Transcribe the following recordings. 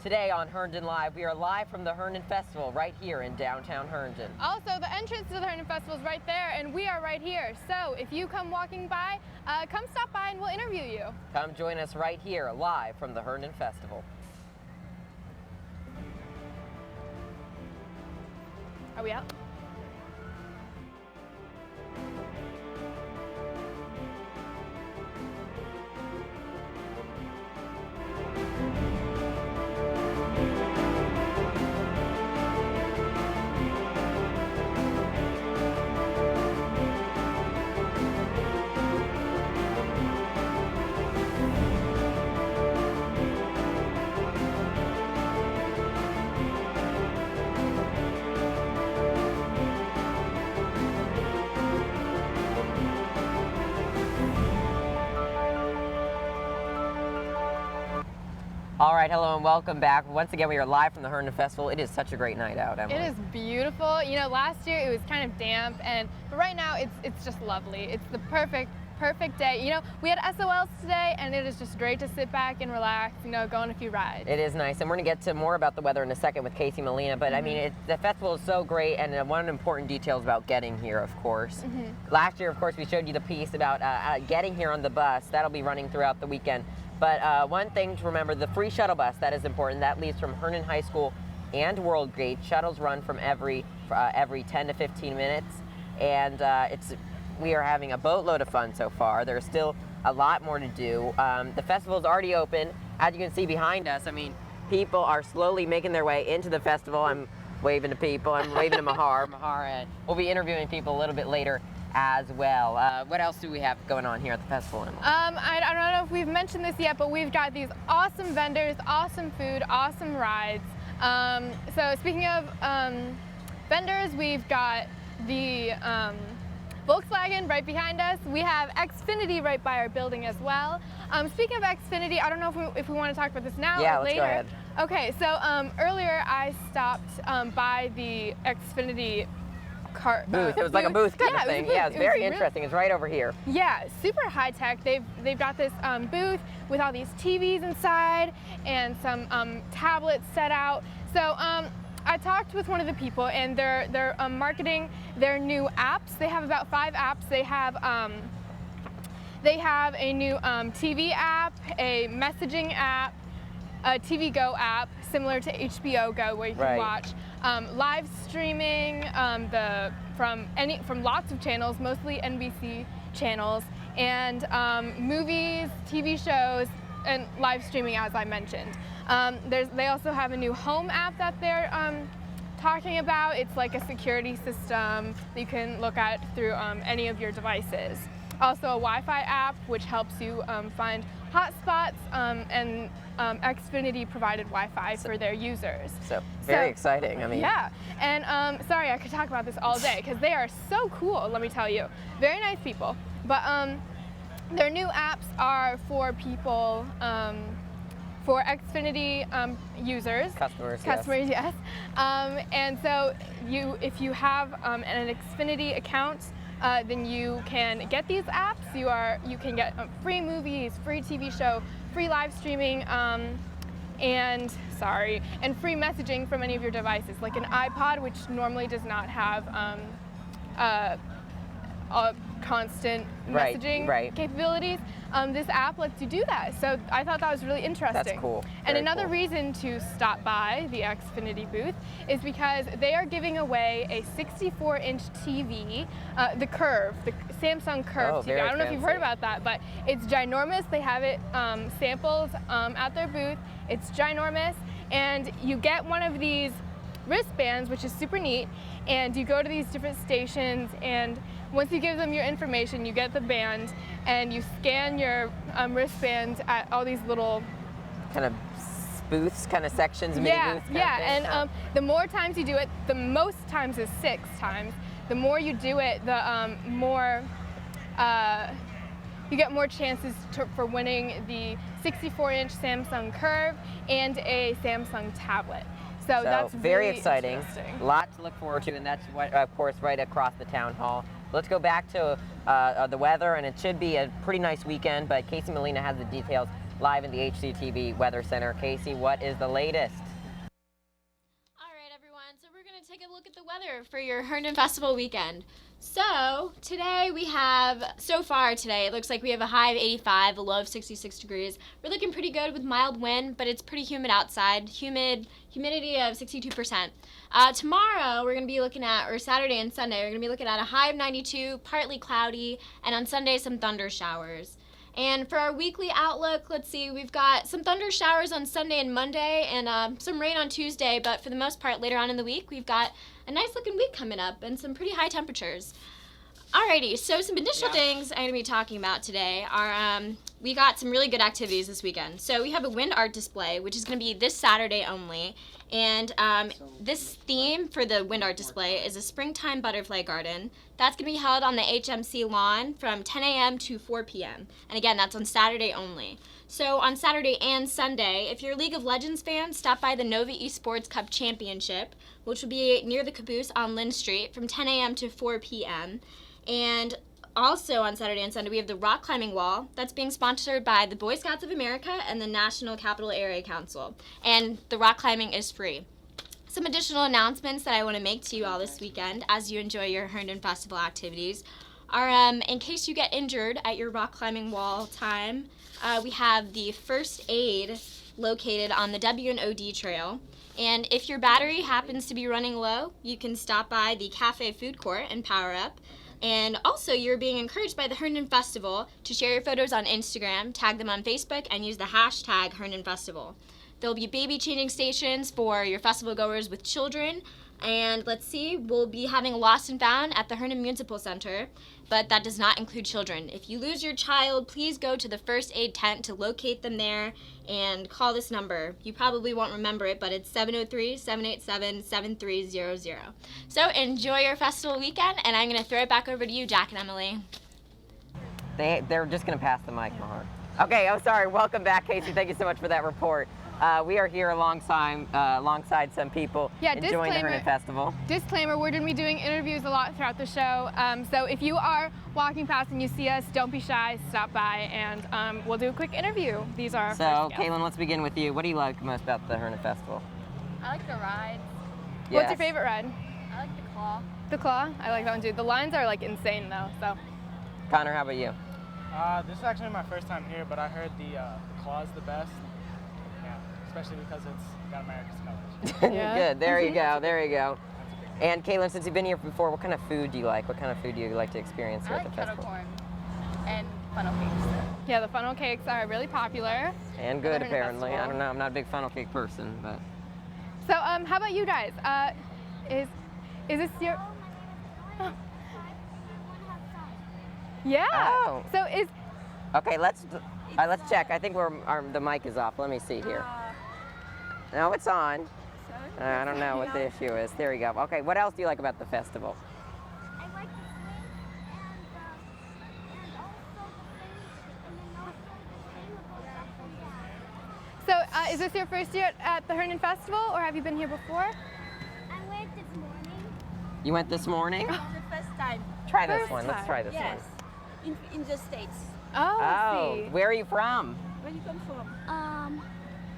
Today on Herndon Live, we are live from the Herndon Festival right here in downtown Herndon. Also, the entrance to the Herndon Festival is right there, and we are right here. So if you come walking by, come stop by and we'll interview you. Come join us right here, live from the Herndon Festival. Are we out? All right, hello and welcome back. Once again, we are live from the Herndon Festival. It is such a great night out, Emily. It is beautiful. You know, last year it was kind of damp, but right now it's just lovely. It's the perfect day. You know, we had SOLs today, and it is just great to sit back and relax, you know, go on a few rides. It is nice, and we're going to get to more about the weather in a second with Casey Molina, but I mean, the festival is so great, and one of the important details about getting here, of course. Last year, of course, we showed you the piece about getting here on the bus. That'll be running throughout the weekend. But one thing to remember, the free shuttle bus, that is important. That leaves from Herndon High School and World Gate. Shuttles run from every 10 to 15 minutes, and we are having a boatload of fun so far. There's still a lot more to do. The festival is already open. As you can see behind us, I mean, people are slowly making their way into the festival. I'm waving to people. I'm waving to Mahar. We'll be interviewing people a little bit later as well. What else do we have going on here at the festival, Emily? I don't know if we've mentioned this yet, but we've got these awesome vendors, awesome food, awesome rides. So speaking of vendors, we've got the Volkswagen right behind us. We have Xfinity right by our building as well. Speaking of Xfinity, I don't know if we want to talk about this now or later. Let's go ahead. Okay, so earlier I stopped by the Xfinity booth. It was like a booth kind of thing. Yeah, it's very interesting. It's right over here. Yeah, super high tech. They've got this booth with all these TVs inside and some tablets set out. So I talked with one of the people, and they're marketing their new apps. They have about 5 apps. They have a new TV app, a messaging app, a TV Go app similar to HBO Go, where you can watch live streaming from lots of channels, mostly NBC channels, and movies, TV shows, and live streaming, as I mentioned. They also have a new home app that they're talking about. It's like a security system that you can look at through any of your devices. Also a Wi-Fi app, which helps you find hotspots, and Xfinity provided Wi-Fi for their users. So very exciting. I mean, yeah. And sorry, I could talk about this all day because they are so cool. Let me tell you, very nice people. But their new apps are for people, for Xfinity users, customers, yes. And so if you have an Xfinity account, then you can get these apps. You can get free movies, free TV show, free live streaming, and free messaging from any of your devices, like an iPod, which normally does not have constant messaging capabilities. This app lets you do that, so I thought that was really interesting. That's cool. And another reason to stop by the Xfinity booth is because they are giving away a 64-inch TV, the Curve, the Samsung Curve TV. I don't know if you've heard about that, but it's ginormous. They have it sampled at their booth. It's ginormous, and you get one of these wristbands, which is super neat, and you go to these different stations, and once you give them your information, you get the band, and you scan your wristband at all these little kind of booths, kind of sections, mini booths. And the more times you do it, the most times is 6 times. The more you do it, the more you get more chances for winning the 64-inch Samsung Curve and a Samsung tablet. So that's very really exciting. A lot to look forward to, and that's of course right across the town hall. Let's go back to the weather, and it should be a pretty nice weekend, but Casey Molina has the details live in the HCTV Weather Center. Casey, what is the latest? All right, everyone. So we're going to take a look at the weather for your Herndon Festival weekend. So today we have, so far today, it looks like we have a high of 85, a low of 66 degrees. We're looking pretty good with mild wind, but it's pretty humid outside. Humidity of 62%. Tomorrow we're going to be looking at, or Saturday and Sunday, we're going to be looking at a high of 92, partly cloudy, and on Sunday some thunder showers. And for our weekly outlook, let's see, we've got some thunder showers on Sunday and Monday and some rain on Tuesday, but for the most part later on in the week, we've got a nice looking week coming up and some pretty high temperatures. Alrighty, so some additional things I'm going to be talking about today are we got some really good activities this weekend. So we have a wind art display, which is going to be this Saturday only. And this theme for the wind art display is a springtime butterfly garden. That's going to be held on the HMC lawn from 10 a.m. to 4 p.m. And again, that's on Saturday only. So on Saturday and Sunday, if you're a League of Legends fan, stop by the Nova Esports Cup Championship, which will be near the Caboose on Lynn Street from 10 a.m. to 4 p.m. And also on Saturday and Sunday, we have the rock climbing wall that's being sponsored by the Boy Scouts of America and the National Capital Area Council. And the rock climbing is free. Some additional announcements that I want to make to you all this weekend as you enjoy your Herndon Festival activities are in case you get injured at your rock climbing wall time, we have the first aid located on the W&OD trail. And if your battery happens to be running low, you can stop by the Cafe Food Court and power up. And also, you're being encouraged by the Herndon Festival to share your photos on Instagram, tag them on Facebook, and use the hashtag Herndon Festival. There'll be baby changing stations for your festival goers with children. And let's see, we'll be having Lost and Found at the Herndon Municipal Center, but that does not include children. If you lose your child, please go to the first aid tent to locate them there and call this number. You probably won't remember it, but it's 703-787-7300. So enjoy your festival weekend, and I'm going to throw it back over to you, Jack and Emily. They're just going to pass the mic, Mahar. Okay, oh sorry, welcome back, Casey. Thank you so much for that report. We are here alongside some people enjoying the Herndon Festival. Disclaimer, we're going to be doing interviews a lot throughout the show. So if you are walking past and you see us, don't be shy, stop by, and we'll do a quick interview. These are our So, Kaylin, let's begin with you. What do you like most about the Herndon Festival? I like the rides. What's your favorite ride? I like the claw. The claw? I like that one too. The lines are like insane though, so. Connor, how about you? This is actually my first time here, but I heard the claw is the best. Especially because it's got America's colors. Yeah. Good. There you go. There you go. And Caitlin, since you've been here before, what kind of food do you like? What kind of food do you like to experience here I at the like kettle festival? corn and funnel cakes. Yeah, the funnel cakes are really popular. And good, Herndon apparently. Festival. I don't know. I'm not a big funnel cake person, but. So, how about you guys? Is this your? Oh. Yeah. Oh. So is. Okay, let's check. I think the mic is off. Let me see here. No, it's on. I don't know what the issue is. There we go. Okay, what else do you like about the festival? I like the swing and also the So, is this your first year at the Herndon Festival, or have you been here before? I went this morning. You went this morning? The first time. Try this First one. Let's time. try this Yes. one. In the States. Oh, I Oh, see. where are you from? Where you come from?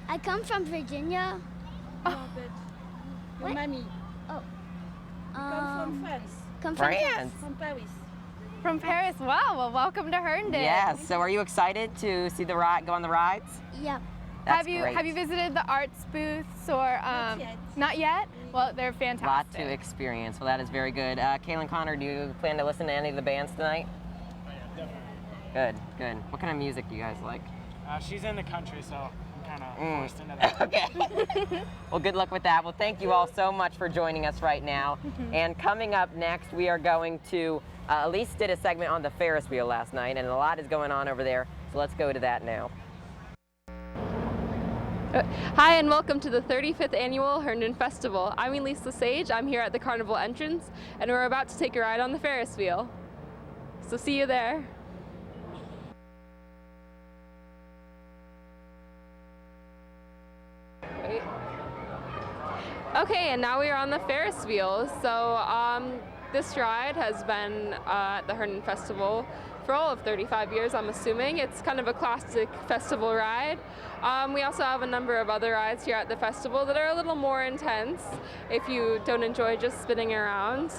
I come from Virginia. But your What? mommy. Oh. Come from France. Come from France. From Paris. From Paris. Wow. Well, welcome to Herndon. Yes. So are you excited to see the ride, go on the rides? Yep. That's Have you visited the arts booths or Not yet. Not yet? Well, they're Lot fantastic. to experience. Well, that is very good. Kaylin, Connor, do you plan to listen to any of the bands tonight? Good, good. What kind of music do you guys like? She's in the country, so I'm kind of forced into that. Okay. Well, good luck with that. Well, thank you all so much for joining us right now. And coming up next, we are going to, Elise did a segment on the Ferris wheel last night, and a lot is going on over there. So let's go to that now. Hi and welcome to the 35th Annual Herndon Festival. I'm Elise Lesage. I'm here at the Carnival entrance, and we're about to take a ride on the Ferris wheel. So see you there. Wait. Okay, and now we are on the Ferris wheel. So this ride has been at the Herndon Festival for all of 35 years, I'm assuming. It's kind of a classic festival ride. We also have a number of other rides here at the festival that are a little more intense if you don't enjoy just spinning around.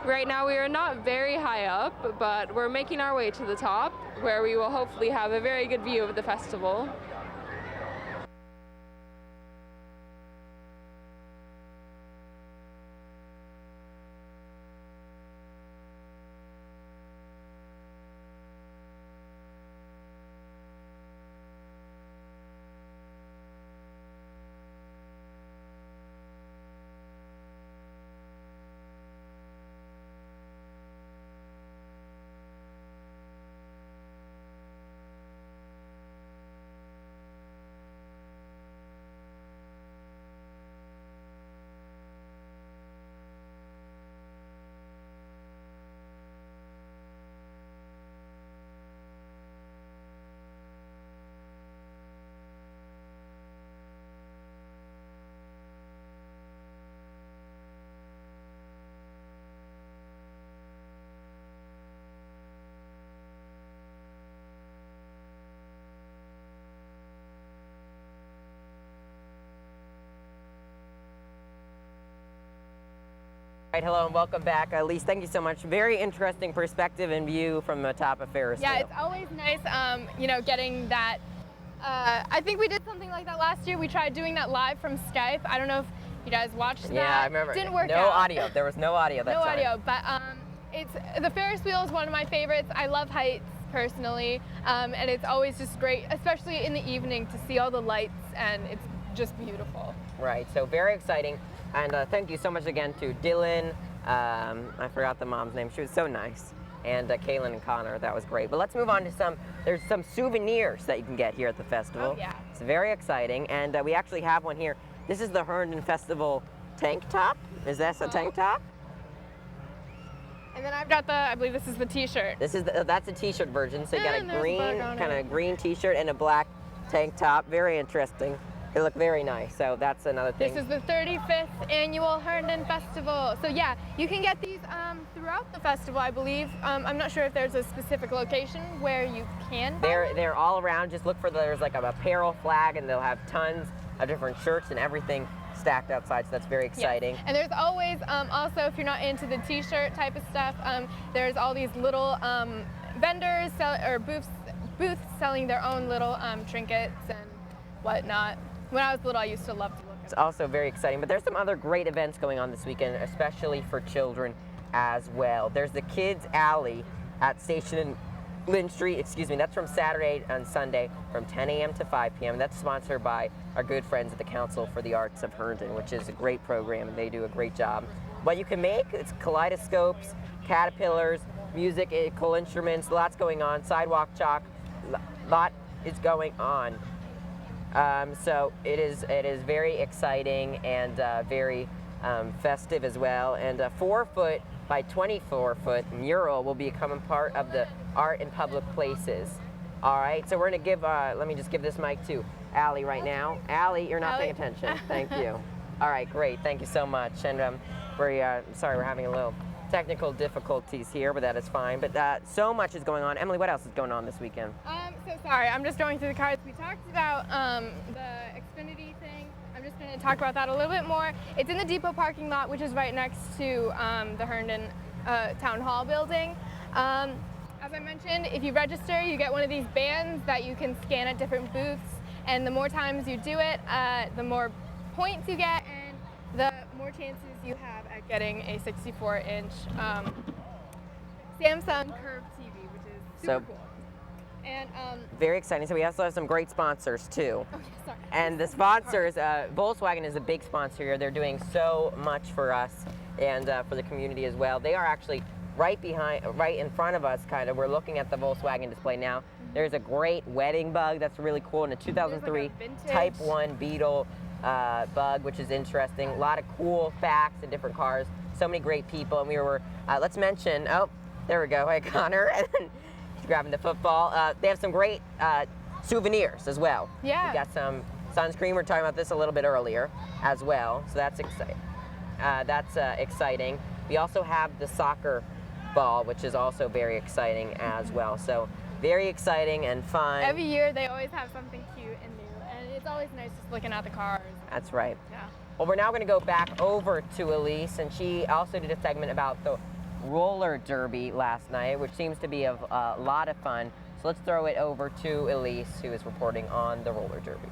Right now we are not very high up, but we're making our way to the top, where we will hopefully have a very good view of the festival. Right, hello and welcome back. Elise, thank you so much. Very interesting perspective and view from the top of Ferris wheel. Yeah, it's always nice, you know, getting that. I think we did something like that last year. We tried doing that live from Skype. I don't know if you guys watched that. Yeah, I remember. Didn't work no out. No audio. There was no audio that no time. No audio, but it's the Ferris wheel is one of my favorites. I love heights personally, and it's always just great, especially in the evening, to see all the lights, and it's just beautiful. Right. So very exciting, and thank you so much again to Dylan. I forgot the mom's name. She was so nice. And Kaylin and Connor, that was great. But let's move on to there's some souvenirs that you can get here at the festival. Oh, yeah. It's very exciting. And we actually have one here. This is the Herndon Festival tank top. Is that a tank top? And then I've got I believe this is the t-shirt. That's a t-shirt version. So you got And a there's a green, bug on kind it. of green t-shirt and a black tank top. Very interesting. They look very nice, so that's another thing. This is the 35th annual Herndon Festival. So yeah, you can get these throughout the festival, I believe. I'm not sure if there's a specific location where you can buy them. They're all around. Just look for there's like an apparel flag, and they'll have tons of different shirts and everything stacked outside, so that's very exciting. Yes. And there's always, also if you're not into the t-shirt type of stuff, there's all these little vendors booths selling their own little trinkets and whatnot. When I was little, I used to love to look at It's also very exciting, but there's some other great events going on this weekend, especially for children as well. There's the Kids Alley at Station and Lynn Street, that's from Saturday and Sunday from 10 a.m. to 5 p.m. That's sponsored by our good friends at the Council for the Arts of Herndon, which is a great program, and they do a great job. What you can make, it's kaleidoscopes, caterpillars, musical instruments, lots going on, sidewalk chalk, lot is going on. So it is very exciting and very festive as well. And a 4-foot by 24-foot mural will become part of the Art in Public Places. All right, so we're gonna give, let me just give this mic to Allie right now. Allie, you're not paying attention. Thank you. All right, great, thank you so much. And we're sorry, we're having a little technical difficulties here, but that is fine. But so much is going on. Emily, what else is going on this weekend? So sorry, I'm just going through the cards. We talked about the Xfinity thing. I'm just going to talk about that a little bit more. It's in the depot parking lot, which is right next to the Herndon Town Hall building. As I mentioned, if you register, you get one of these bands that you can scan at different booths. And the more times you do it, the more points you get, and the more chances you have at getting a 64-inch Samsung curved TV, which is super cool. And very exciting. So we also have some great sponsors too. okay, sorry. And the sponsors, Volkswagen is a big sponsor here. They're doing so much for us and for the community as well. They are actually right in front of us, kind of. We're looking at the Volkswagen display now. Mm-hmm. There's a great wedding bug that's really cool, and a 2003 like Type 1 Beetle bug, which is interesting. A lot of cool facts and different cars. So many great people, and we were, let's mention, oh, there we go, hey Connor, and he's grabbing the football. They have some great souvenirs as well. Yeah. We got some sunscreen. We were talking about this a little bit earlier as well, so that's exciting. Exciting. We also have the soccer ball, which is also very exciting as well. So very exciting and fun. Every year they always have something cute and new, and it's always nice just looking at the cars. That's right. Yeah. Well, we're now going to go back over to Elise, and she also did a segment about the roller derby last night, which seems to be a lot of fun. So let's throw it over to Elise, who is reporting on the roller derby.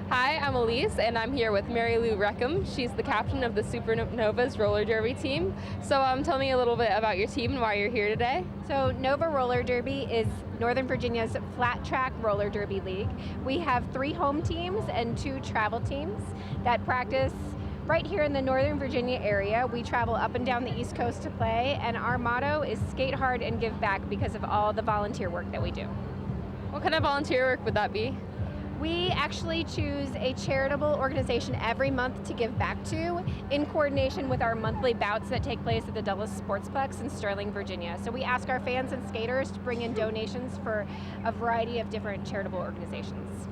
Hi, I'm Elise, and I'm here with Mary Lou Reckham. She's the captain of the Supernovas roller derby team. So tell me a little bit about your team and why you're here today. So Nova Roller Derby is Northern Virginia's flat track roller derby league. We have 3 home teams and 2 travel teams that practice right here in the Northern Virginia area. We travel up and down the East Coast to play, and our motto is skate hard and give back because of all the volunteer work that we do. What kind of volunteer work would that be? We actually choose a charitable organization every month to give back to in coordination with our monthly bouts that take place at the Dulles Sportsplex in Sterling, Virginia. So we ask our fans and skaters to bring in donations for a variety of different charitable organizations.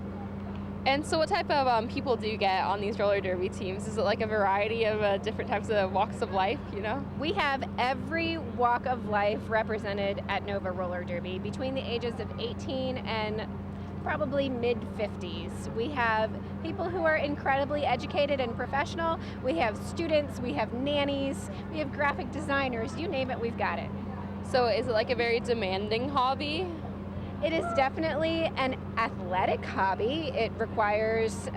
And so what type of people do you get on these roller derby teams? Is it like a variety of different types of walks of life, you know? We have every walk of life represented at Nova Roller Derby between the ages of 18 and probably mid-50s. We have people who are incredibly educated and professional. We have students, we have nannies, we have graphic designers, you name it, we've got it. So is it like a very demanding hobby? It is definitely an athletic hobby. It requires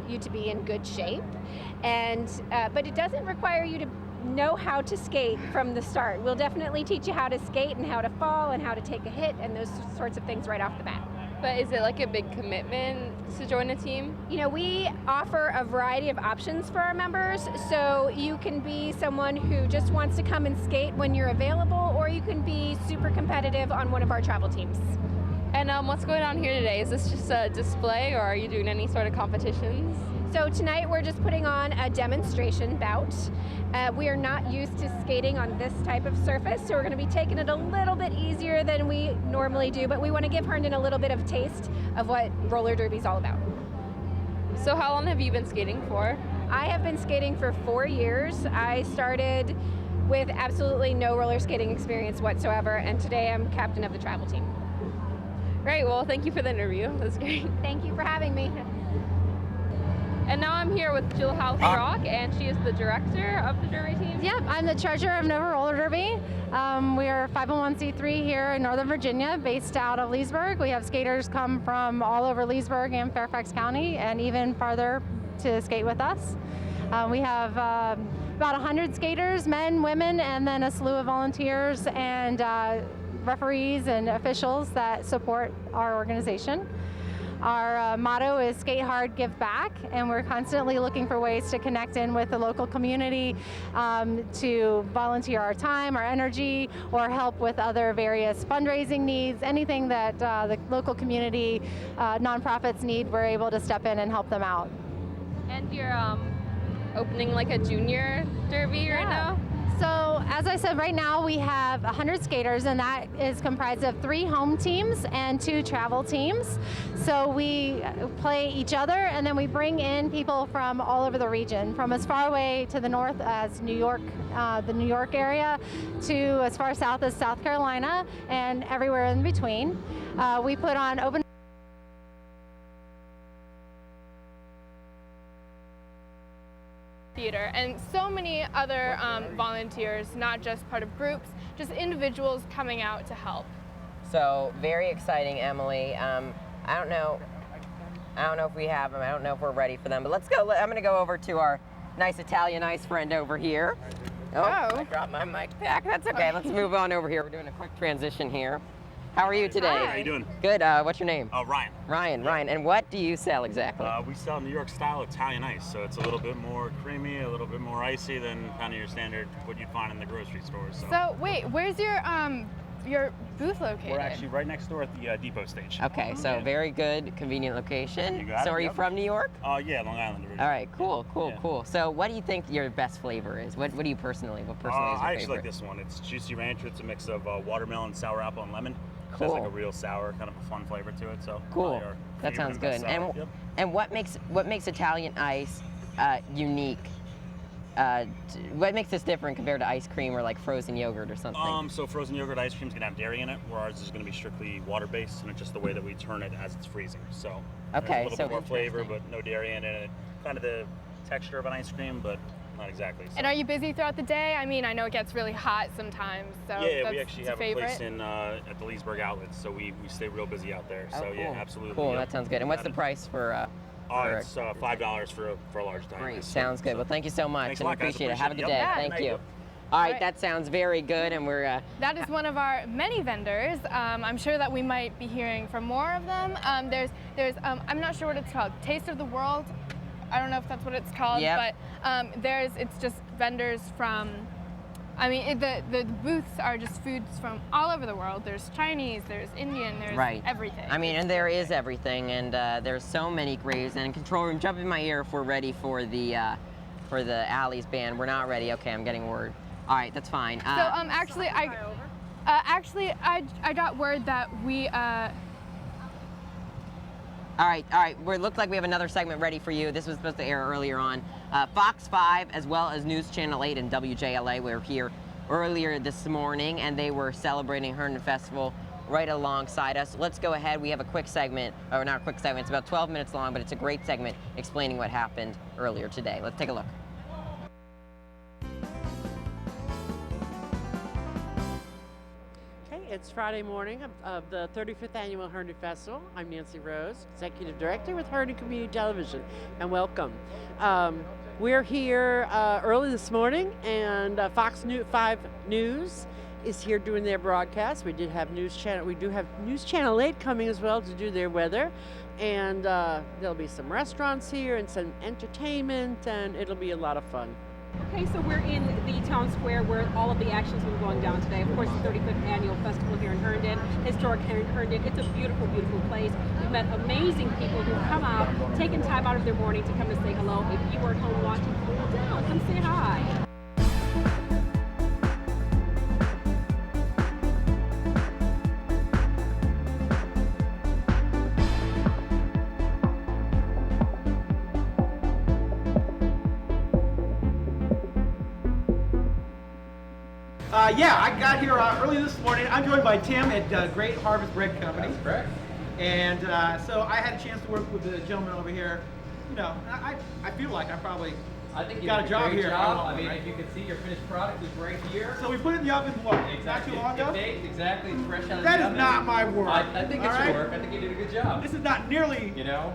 you to be in good shape, and but it doesn't require you to know how to skate from the start. We'll definitely teach you how to skate and how to fall and how to take a hit and those sorts of things right off the bat. But is it like a big commitment to join a team? You know, we offer a variety of options for our members, so you can be someone who just wants to come and skate when you're available, or you can be super competitive on one of our travel teams. And what's going on here today? Is this just a display, or are you doing any sort of competitions? So tonight we're just putting on a demonstration bout. We are not used to skating on this type of surface, so we're going to be taking it a little bit easier than we normally do, but we want to give Herndon a little bit of taste of what roller derby is all about. So how long have you been skating for? I have been skating for 4 years. I started with absolutely no roller skating experience whatsoever, and today I'm captain of the travel team. Great, well thank you for the interview, that's great. Thank you for having me. And now I'm here with Jill House Rock, and she is the director of the derby team. Yep, I'm the treasurer of Nova Roller Derby. We are 501c3 here in Northern Virginia, based out of Leesburg. We have skaters come from all over Leesburg and Fairfax County, and even farther to skate with us. We have about 100 skaters, men, women, and then a slew of volunteers and referees and officials that support our organization. Our motto is skate hard, give back, and we're constantly looking for ways to connect in with the local community to volunteer our time, our energy, or help with other various fundraising needs. Anything that the local community nonprofits need, we're able to step in and help them out. And you're opening like a junior derby right now? So as I said, right now we have 100 skaters, and that is comprised of 3 home teams and 2 travel teams. So we play each other, and then we bring in people from all over the region, from as far away to the north as New York, the New York area, to as far south as South Carolina, and everywhere in between. We put on open theater, and so many other volunteers, not just part of groups, just individuals coming out to help. So very exciting, Emily. I don't know if we have them. I don't know if we're ready for them, but let's go. I'm going to go over to our nice Italian ice friend over here. Oh, I dropped my mic back. That's okay. Let's move on over here. We're doing a quick transition here. How are you today? How are you doing? Good. What's your name? Ryan. Ryan. And what do you sell exactly? We sell New York style Italian ice, so it's a little bit more creamy, a little bit more icy than kind of your standard what you'd find in the grocery stores. So wait, where's your booth located? We're actually right next door at the depot stage. Okay, so very good, convenient location. You got it, so are you from New York? Yeah, Long Island originally. All right, cool. So what do you think your best flavor is? What do you personally, is your favorite? I actually like this one. It's Juicy Rancher. It's a mix of watermelon, sour apple, and lemon. Cool. So it's like a real sour, kind of a fun flavor to it. So cool. That sounds good. And what makes Italian ice unique? What makes this different compared to ice cream or like frozen yogurt or something? So frozen yogurt ice cream is gonna have dairy in it, where ours is gonna be strictly water-based, and it's just the way that we turn it as it's freezing. So Okay, there's a little so bit more flavor, but no dairy in it. Kind of the texture of an ice cream, but not exactly. So. And are you busy throughout the day? I mean, I know it gets really hot sometimes, so Yeah, that's we actually it's have a favorite. a place in at the Leesburg outlets, so we stay real busy out there. Oh, So yeah, cool. absolutely. Cool, Yep. that sounds good. And what's the Got it. price for? It's $5 for a large diet. Great, ice. sounds good. Well, thank you so much, Thanks a and lot, guys. appreciate it. Have a good Appreciate day. it. Yep. Thank Thank you. you. All right, Right. that sounds very good, and we're. That is one of our many vendors. I'm sure that we might be hearing from more of them. There's I'm not sure what it's called. Taste of the World. I don't know if that's what it's called, Yep. but it's just vendors from. I mean, the booths are just foods from all over the world. There's Chinese, there's Indian, there's Right. everything. I mean, and there is everything, and there's so many graves. And control room, jump in my ear if we're ready for the Alley's band. We're not ready. Okay, I'm getting word. All right, that's fine. So actually, I got word that we. All right. We look like we have another segment ready for you. This was supposed to air earlier on. Fox 5 as well as News Channel 8 and WJLA were here earlier this morning, and they were celebrating Herndon Festival right alongside us. Let's go ahead. We have a quick segment, or not a quick segment, it's about 12 minutes long, but it's a great segment explaining what happened earlier today. Let's take a look. It's Friday morning of the 35th Annual Herndon Festival. I'm Nancy Rose, Executive Director with Herndon Community Television, and welcome. We're here early this morning, and Fox 5 News is here doing their broadcast. We do have News Channel 8 coming as well to do their weather, and there'll be some restaurants here and some entertainment, and it'll be a lot of fun. Okay, so we're in the town square where all of the action's been going down today. Of course, the 35th annual festival here in Herndon, historic Herndon. It's a beautiful, beautiful place. We've met amazing people who come out, taking time out of their morning to come to say hello. If you are at home watching, come down, come say hi. Yeah, I got here early this morning. I'm joined by Tim at Great Harvest Bread Company. That's correct. And so I had a chance to work with the gentleman over here. You know, I feel like I probably think you got did a job great here. Job. I mean, if you can see, your finished product is right here. So we put it in the oven what? Exactly. Not too long ago? Baked, exactly. It's fresh out of That the is oven. not my work. I think it's all your right? work. I think you did a good job. This is not nearly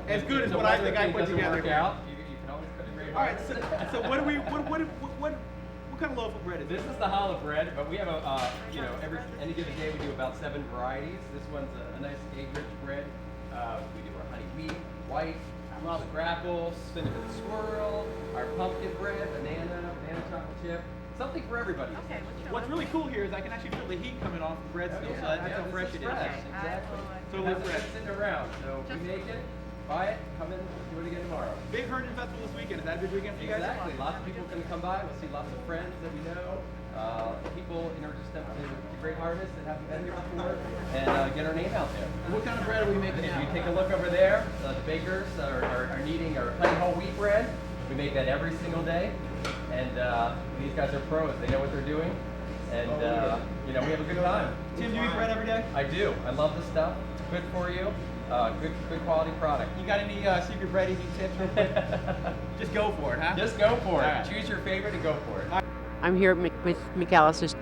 as good as what I think I put together. Work out, you can always put it great. All right. So what do we? What kind of loaf of bread is this? This is the challah bread, but we have any given day we do about 7 varieties. This one's a nice egg-rich bread. We do our honey wheat, white, grapple, cinnamon swirl, our pumpkin bread, banana chocolate chip. Something for everybody. Okay. What's really cool here is I can actually feel the heat coming off the bread still, so that's how fresh it is. Exactly. So It we're fresh. hasn't been sitting around, so we make it, buy it, come in, do it again tomorrow. Big Herndon Festival this weekend. Is that a big weekend for you guys? Exactly. Lots of people are going to come by. We'll see lots of friends that we know. People introduce them to Great Harvest that haven't been here before, and get our name out there. What kind of bread are we making If now? you take a look over there, the bakers are kneading our honey whole wheat bread. We make that every single day, and these guys are pros. They know what they're doing, and we have a good time. Tim, do you eat bread every day? I do. I love this stuff. It's good for you. Good quality product. You got any secret bread eating tips real quick? Just go for it, huh? Just go for it. All right. Choose your favorite and go for it. I'm here with McAllister's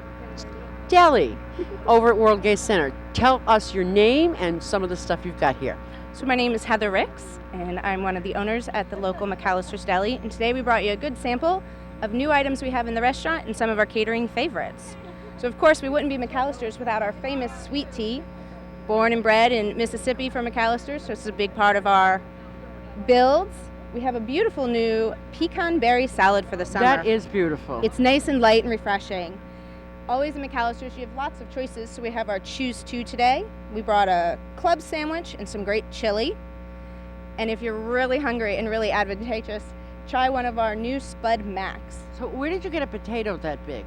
Deli over at World Gate Center. Tell us your name and some of the stuff you've got here. So my name is Heather Ricks, and I'm one of the owners at the local McAllister's Deli. And today we brought you a good sample of new items we have in the restaurant and some of our catering favorites. So of course we wouldn't be McAllister's without our famous sweet tea, born and bred in Mississippi for McAllister's. So it's a big part of our builds. We have a beautiful new pecan berry salad for the summer. That is beautiful. It's nice and light and refreshing. Always at McAllister's, you have lots of choices. So we have our Choose 2 today. We brought a club sandwich and some great chili. And if you're really hungry and really advantageous, try one of our new Spud Max. So where did you get a potato that big?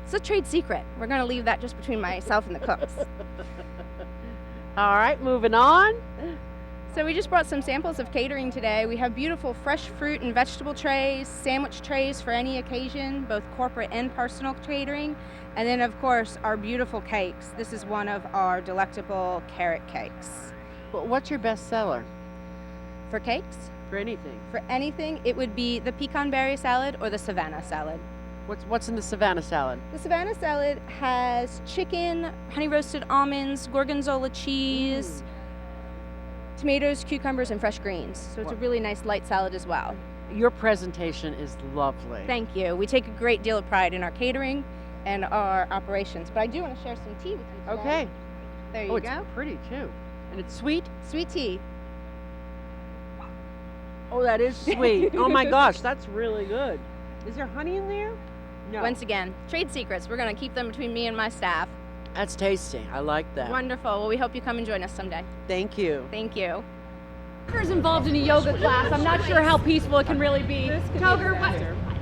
It's a trade secret. We're going to leave that just between myself and the cooks. All right, moving on. So So we just brought some samples of catering today. We have beautiful fresh fruit and vegetable trays, sandwich trays for any occasion, both corporate and personal catering. And then of course our beautiful cakes. This is one of our delectable carrot cakes. What's your best seller? For cakes? For anything. For anything, it would be the pecan berry salad or the Savannah salad. What's in the Savannah salad? The Savannah salad has chicken, honey roasted almonds, gorgonzola cheese, tomatoes, cucumbers, and fresh greens. So it's a really nice light salad as well. Your presentation is lovely. Thank you. We take a great deal of pride in our catering and our operations. But I do want to share some tea with you today. Okay. There you Oh, go. it's pretty too. And it's sweet? Sweet tea. Oh, that is sweet. Oh my gosh, that's really good. Is there honey in there? No. Once again, trade secrets. We're going to keep them between me and my staff. That's tasty. I like that. Wonderful. Well, we hope you come and join us someday. Thank you. Thank you. Toger's involved in a yoga class. I'm not sure how peaceful it can really be. Toger,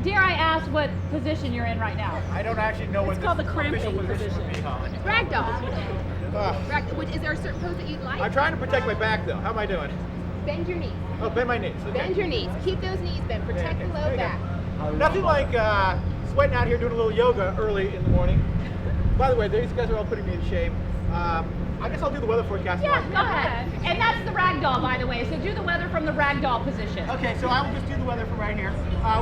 dare I ask what position you're in right now? I don't actually know what It's called the official cramping position would be, Holly. Ragdoll. Is there a certain pose that you'd like? I'm trying to protect my back though. How am I doing? Bend your knees. Oh, bend my knees. Okay. Bend your knees. Keep those knees bent. Protect the low back. Nothing like sweating out here doing a little yoga early in the morning. By the way, these guys are all putting me in shape. I guess I'll do the weather forecast. Yeah, go ahead. And that's the ragdoll, by the way. So do the weather from the ragdoll position. Okay, so I will just do the weather from right here.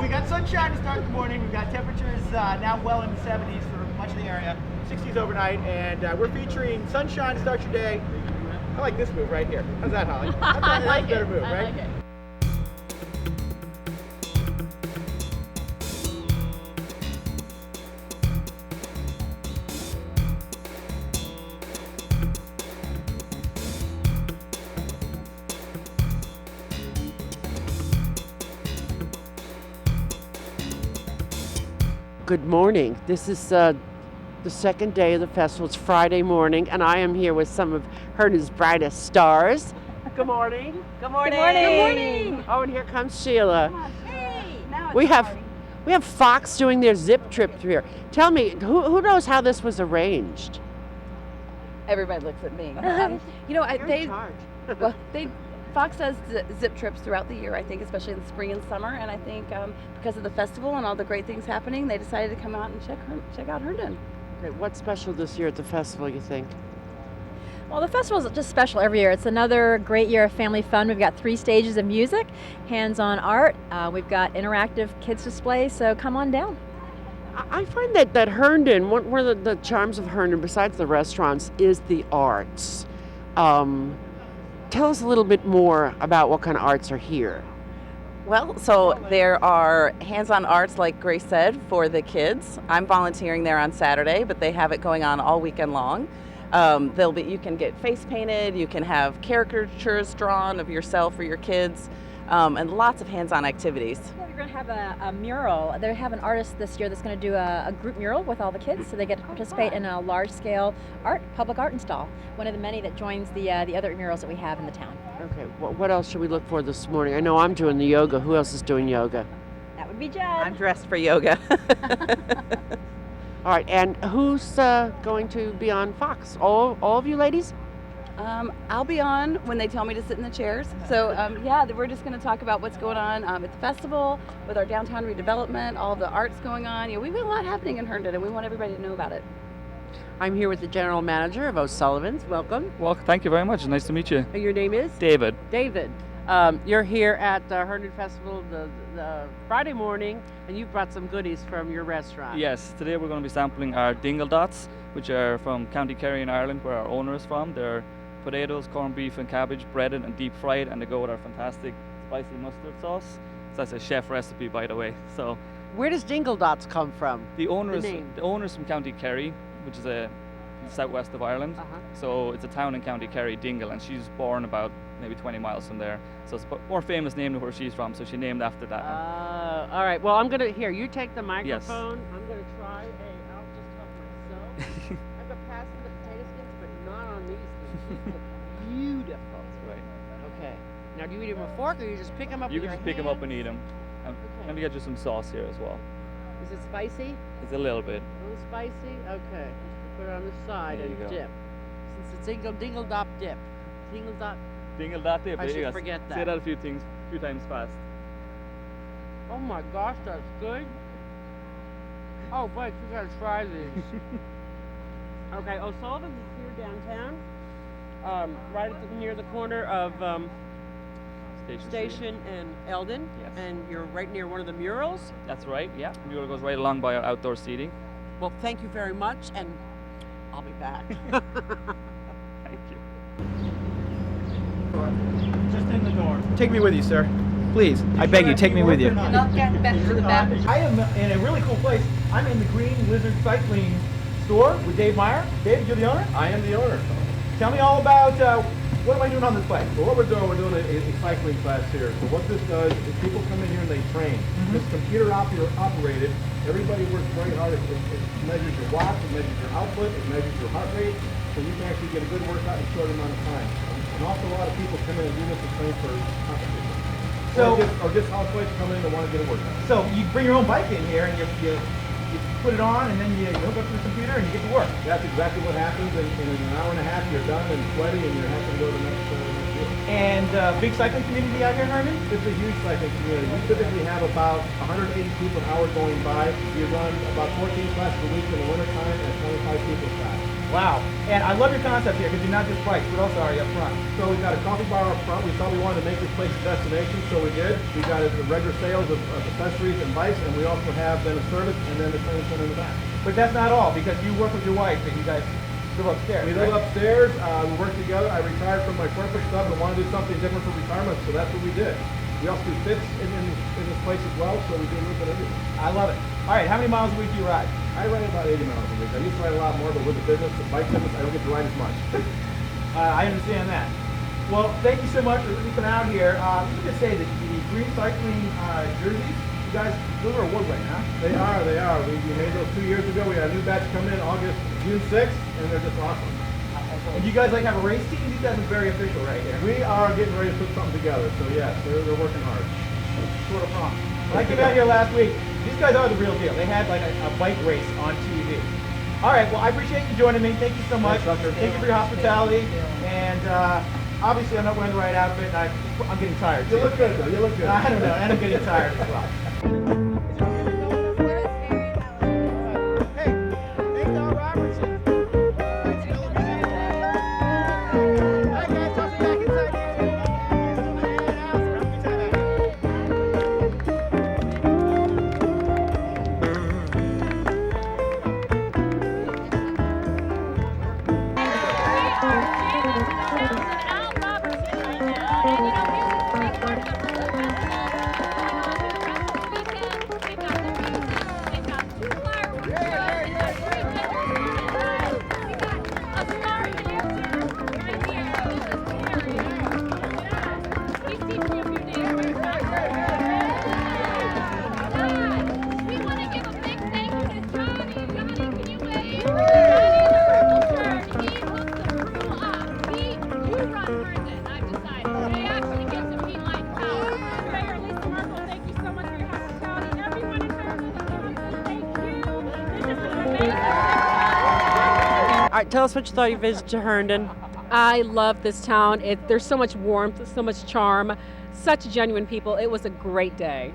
We got sunshine to start the morning. We've got temperatures now well in the 70s for much of the area, 60s overnight, and we're featuring sunshine to start your day. I like this move right here. How's that, Holly? That's a better move, right? Like it. Good morning. This is the second day of the festival. It's Friday morning, and I am here with some of Herndon's brightest stars. Good morning. Good morning. Good morning. Oh, and here comes Sheila. Hey, now it's We have Fox doing their zip trip through here. Tell me, who knows how this was arranged? Everybody looks at me. You're in charge. Fox does zip trips throughout the year, I think, especially in the spring and summer. And I think because of the festival and all the great things happening, they decided to come out and check out Herndon. Okay, what's special this year at the festival, you think? Well, the festival is just special every year. It's another great year of family fun. We've got 3 stages of music, hands-on art. We've got interactive kids displays, so come on down. I find that Herndon, one of the charms of Herndon, besides the restaurants, is the arts. Tell us a little bit more about what kind of arts are here. Well, so there are hands-on arts, like Grace said, for the kids. I'm volunteering there on Saturday, but they have it going on all weekend long. You can get face painted, you can have caricatures drawn of yourself or your kids, and lots of hands-on activities. Yeah, we're going to have a mural. They have an artist this year that's going to do a group mural with all the kids, so they get to participate in a large-scale public art install, one of the many that joins the other murals that we have in the town. Okay, what else should we look for this morning? I know I'm doing the yoga. Who else is doing yoga? That would be Jed. I'm dressed for yoga. All right, and who's going to be on Fox? All of you ladies? I'll be on when they tell me to sit in the chairs. So yeah, we're just going to talk about what's going on at the festival with our downtown redevelopment, all the arts going on. We've got a lot happening in Herndon, and we want everybody to know about it. I'm here with the general manager of O'Sullivan's. Welcome. Well, thank you very much. Nice to meet you. And your name is? David. David. You're here at the Herndon Festival the Friday morning, and you've brought some goodies from your restaurant. Yes, today we're going to be sampling our dingle dots, which are from County Kerry in Ireland, where our owner is from. They're potatoes, corned beef and cabbage, breaded and deep fried, and they go with our fantastic spicy mustard sauce. So that's a chef recipe, by the way. So, where does dingle dots come from? The owner's from County Kerry, which is a southwest of Ireland. So it's a town in County Kerry, Dingle, and she's born about maybe 20 miles from there. So it's a more famous name than where she's from, so she named after that one. All right, well, you take the microphone. Yes. I'm going to try I'll just help myself. I've been passing the potato skins, but not on these things. Beautiful. Right. Okay. Now, do you eat them with a fork, or you just pick them up You with can your just pick them hand? up and eat them. I'm going to get you some sauce here as well. Is it spicy? It's a little bit. A little spicy? Okay. Put it on the side There and you go. dip. Since it's dingle dop dip. Dingle dop Dingle Date. I should forget Say that. that a few times fast. Oh my gosh, that's good. Oh, Blake, you gotta try these. Okay, O'Sullivan's is here downtown, right near the corner of Station and Eldon. Yes. And you're right near one of the murals. That's right, yeah. The mural goes right along by our outdoor seating. Well, thank you very much, and I'll be back. Thank you. Just in the door. Take me with you, sir. Please, I beg you, take me with you. Not get back to the back. I am in a really cool place. I'm in the Green Lizard Cycling store with Dave Meyer. Dave, you're the owner? I am the owner. Tell me all about what am I doing on this place? Well, what we're doing a cycling class here. So what this does is people come in here and they train. This computer operated. Everybody works very hard. It measures your watts, it measures your output, it measures your heart rate, so you can actually get a good workout in a short amount of time. An awful lot of people come in and do this to train for competition. So, or just housewives come in and want to get a workout. So you bring your own bike in here and you put it on and then you hook up to the computer and you get to work. That's exactly what happens. In an hour and a half, you're done and sweaty and you're happy to go to the next gym. And big cycling community out here in Herndon? It's a huge cycling community. We typically have about 180 people an hour going by. We run about 14 classes a week in the wintertime and 25 people class. Wow. And I love your concept here because you're not just bikes. What else are you up front? So we've got a coffee bar up front. We thought we wanted to make this place a destination, so we did. We got the regular sales of accessories and bikes, and we also have then a service and then the training center in the back. But that's not all, because you work with your wife and you guys live upstairs. We live upstairs. We work together. I retired from my corporate stuff and wanted to do something different for retirement, so that's what we did. We also do fits in this place as well, so we do a little bit of everything. I love it. All right, how many miles a week do you ride? I ride about 80 miles a week. I used to ride a lot more, but with the business, the bike business, I don't get to ride as much. I understand that. Well, thank you so much for coming out here. Let me just say that the green cycling jerseys, you guys, those are award winning, huh? They are. We made those 2 years ago. We had a new batch come in June 6th, and they're just awesome. And you guys have a race team? These guys are very official right here. We are getting ready to put something together, so yes, they're working hard. Sort of wrong. When I came out here last week, these guys are the real deal. They had like a bike race on TV. All right, well, I appreciate you joining me. Thank you so much. Thank you for your hospitality. And obviously, I'm not wearing the right outfit, and I'm getting tired. You look good, though. You look good. I don't know, and I'm getting tired as well. All right, tell us what you thought of your visit to Herndon. I love this town. There's so much warmth, so much charm, such genuine people. It was a great day.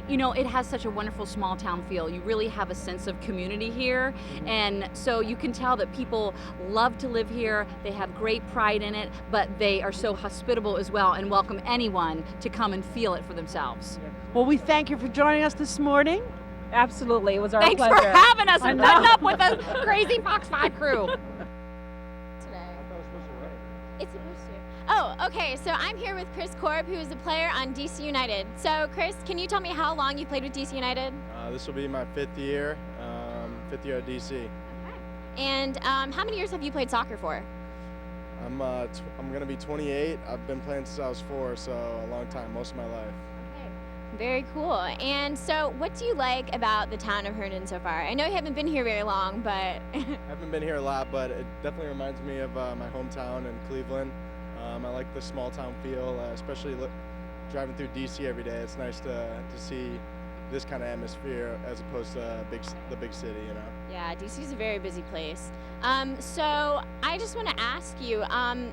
You know, it has such a wonderful small town feel. You really have a sense of community here, and so you can tell that people love to live here. They have great pride in it, but they are so hospitable as well and welcome anyone to come and feel it for themselves. Well, we thank you for joining us this morning. Absolutely, it was our Thanks pleasure. for having us and putting up with the crazy Fox 5 crew. It's supposed to. Oh, okay. So I'm here with Chris Korb, who is a player on DC United. So, Chris, can you tell me how long you played with DC United? This will be my fifth year at DC. And how many years have you played soccer for? I'm going to be 28. I've been playing since I was 4, so a long time, most of my life. Very cool. And so, what do you like about the town of Herndon so far? I know you haven't been here very long, but I haven't been here a lot, but it definitely reminds me of my hometown in Cleveland. I like the small town feel, especially driving through DC every day. It's nice to see this kind of atmosphere as opposed to the big city, you know. Yeah, DC is a very busy place. So I just want to ask you,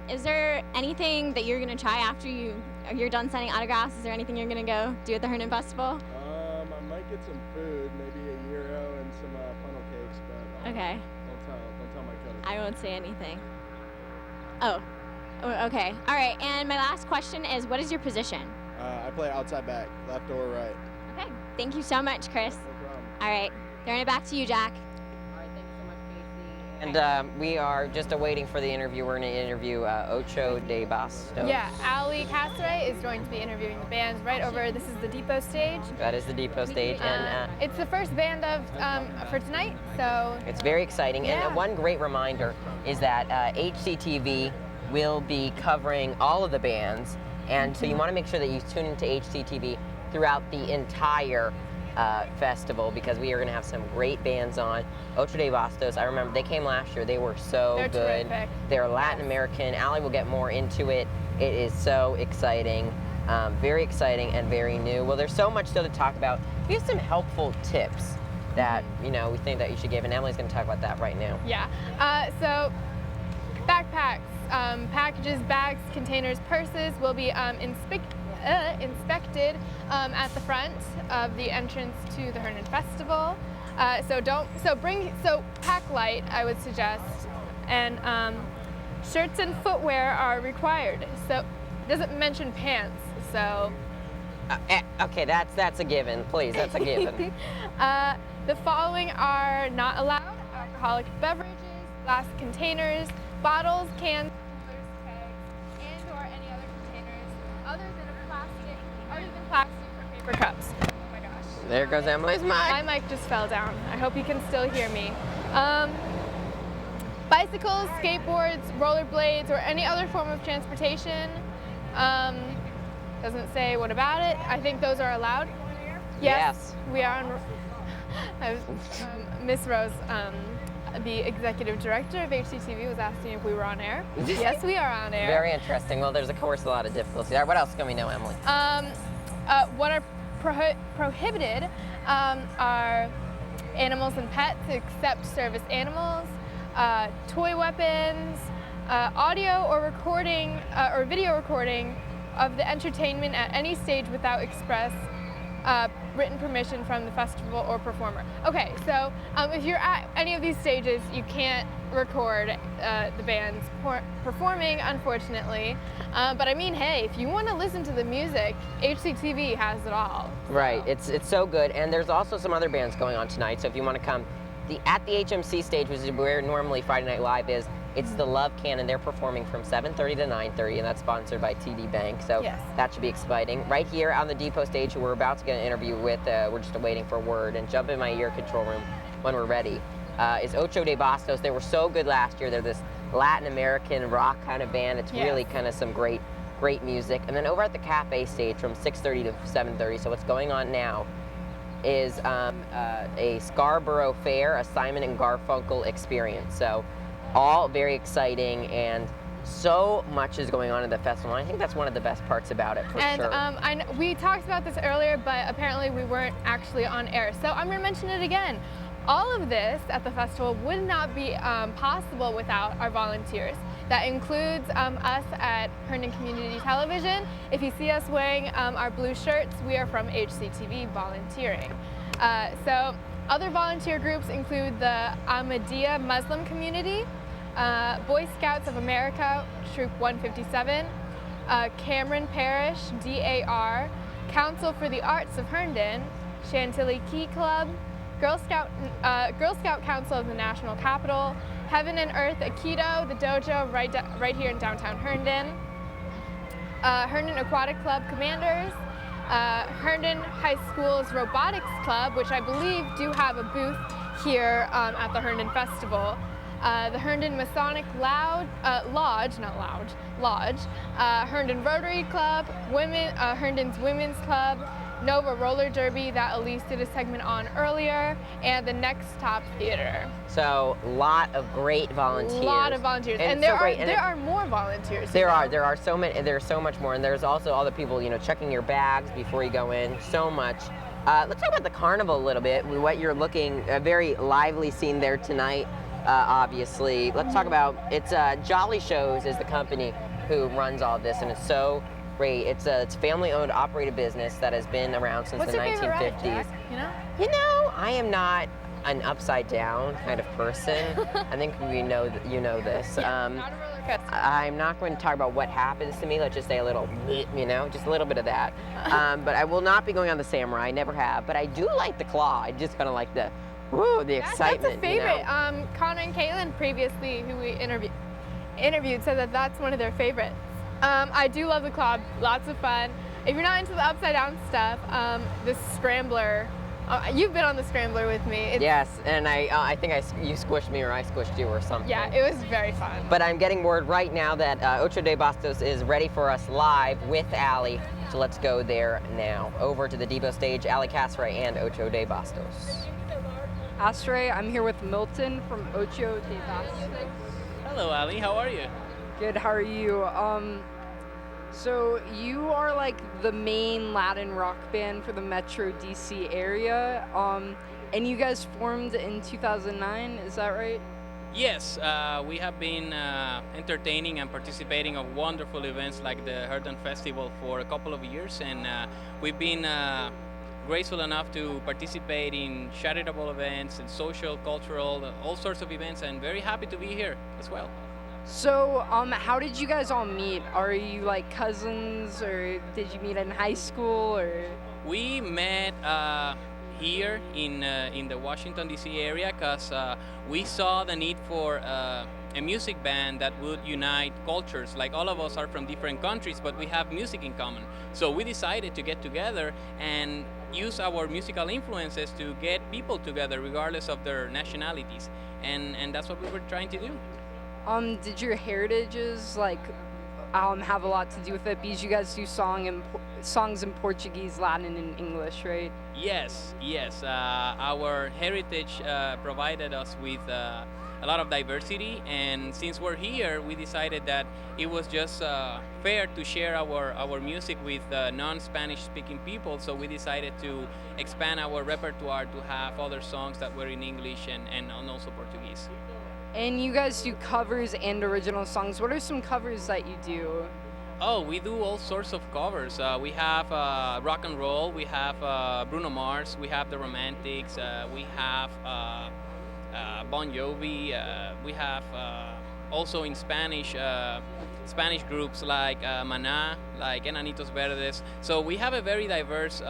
is there anything that you're going to try after you're done signing autographs? Is there anything you're going to go do at the Herndon Festival? I might get some food, maybe a gyro and some funnel cakes, but Okay. Don't tell my coach. I won't say anything. Oh, okay. All right, and my last question is, what is your position? I play outside back, left or right. Okay, thank you so much, Chris. No problem. All right, throwing it back to you, Jack. And we are just awaiting for the interview. We're going to interview Ocho de Bastos. Yeah, Ali Castaway is going to be interviewing the bands right over. This is the depot stage. That is the depot stage, and It's the first band of for tonight, so it's very exciting. Yeah. And one great reminder is that HCTV will be covering all of the bands, and so you want to make sure that you tune into HCTV throughout the entire festival, because we are going to have some great bands on. Ocho de Bastos, I remember they came last year. They were so They're good. terrific. They're Latin American. Ali will get more into it. It is so exciting, very exciting and very new. Well, there's so much still to talk about. We have some helpful tips that we think that you should give, and Emily's going to talk about that right now. yeah. So backpacks, packages, bags, containers, purses will be inspected at the front of the entrance to the Herndon Festival. So pack light, I would suggest, and shirts and footwear are required. So it doesn't mention pants, so. Okay, that's a given. Please, that's a given. The following are not allowed: alcoholic beverages, glass containers, bottles, cans, coolers, kegs, and/or any other containers other than plastic or paper cups. Oh my gosh. There goes Emily's mic. My mic just fell down. I hope you can still hear me. Bicycles, skateboards, rollerblades, or any other form of transportation. Doesn't say what about it. I think those are allowed. Yes. We are on. Miss Rose, the executive director of HCTV, was asking if we were on air. Yes, we are on air. Very interesting. Well, there's of course a lot of difficulty there. What else can we know, Emily? What are prohibited are animals and pets, except service animals, toy weapons, audio or recording or video recording of the entertainment at any stage without express written permission from the festival or performer. Okay, so if you're at any of these stages, you can't record the bands performing, unfortunately. But I mean, hey, if you want to listen to the music, HCTV has it all. Right, it's so good, and there's also some other bands going on tonight. So if you want to come, at the HMC stage, which is where normally Friday Night Live is, it's the Love Cannon. They're performing from 7:30 to 9:30, and that's sponsored by TD Bank. So that should be exciting. Right here on the depot stage, who we're about to get an interview with, we're just waiting for word, and jump in my ear control room when we're ready, is Ocho de Bastos. They were so good last year. They're this Latin American rock kind of band. It's really kind of some great music. And then over at the cafe stage from 6:30 to 7:30, so what's going on now is a Scarborough Fair, a Simon and Garfunkel experience. So all very exciting, and so much is going on in the festival. I think that's one of the best parts about it, for sure. And we talked about this earlier, but apparently we weren't actually on air. So I'm going to mention it again. All of this at the festival would not be possible without our volunteers. That includes us at Herndon Community Television. If you see us wearing our blue shirts, we are from HCTV volunteering. So other volunteer groups include the Ahmadiyya Muslim community, Boy Scouts of America, Troop 157, Cameron Parish, DAR, Council for the Arts of Herndon, Chantilly Key Club, Girl Scout Council of the National Capital, Heaven and Earth Aikido, the dojo right here in downtown Herndon, Herndon Aquatic Club Commanders, Herndon High School's Robotics Club, which I believe do have a booth here at the Herndon Festival, the Herndon Masonic Lodge, Herndon Rotary Club, Herndon's Women's Club, Nova Roller Derby that Elise did a segment on earlier, and the Next Stop Theater. So a lot of great volunteers. A lot of volunteers, and there are more volunteers. There are so many. There's so much more, and there's also all the people checking your bags before you go in. So much Let's talk about the carnival a little bit. What you're looking, a very lively scene there tonight, obviously. Let's talk about, it's Jolly Shows is the company who runs all this, and it's so great. It's a family-owned, operated business that has been around since the 1950s. Ride, Jack? You know, I am not an upside down kind of person. I think we know that you know this. Not a roller coaster. I'm not going to talk about what happens to me. Let's just say a little, you know, just a little bit of that. But I will not be going on the Samurai. I never have. But I do like the Claw. I just kind of like the, woo, the excitement. That's a favorite. You know? Connor and Caitlin previously, who we interviewed, said that that's one of their favorites. I do love the Claw. Lots of fun. If you're not into the upside down stuff, the Scrambler. You've been on the Scrambler with me. Yes, and I think you squished me or I squished you or something. Yeah, it was very fun. But I'm getting word right now that Ocho de Bastos is ready for us live with Allie. So let's go there now. Over to the Devo stage, Allie Castre and Ocho de Bastos. Astre, I'm here with Milton from Ocho de Bastos. Hello, Allie. How are you? Good. How are you? So you are like the main Latin rock band for the Metro DC area, and you guys formed in 2009. Is that right? Yes, we have been entertaining and participating in wonderful events like the Herndon Festival for a couple of years, and we've been graceful enough to participate in charitable events and social, cultural, all sorts of events, and very happy to be here as well. So, how did you guys all meet? Are you like cousins, or did you meet in high school, or? We met here in the Washington D.C. area because we saw the need for a music band that would unite cultures. Like all of us are from different countries, but we have music in common. So we decided to get together and use our musical influences to get people together, regardless of their nationalities, and that's what we were trying to do. Did your heritages like have a lot to do with it? Because you guys do songs in Portuguese, Latin, and English, right? Yes. Our heritage provided us with a lot of diversity, and since we're here, we decided that it was just fair to share our music with non-Spanish speaking people. So we decided to expand our repertoire to have other songs that were in English and also Portuguese. And you guys do covers and original songs. What are some covers that you do? Oh, we do all sorts of covers. We have rock and roll, we have Bruno Mars, we have the Romantics, we have Bon Jovi, we have also in Spanish, Spanish groups like Maná, like Enanitos Verdes. So we have a very diverse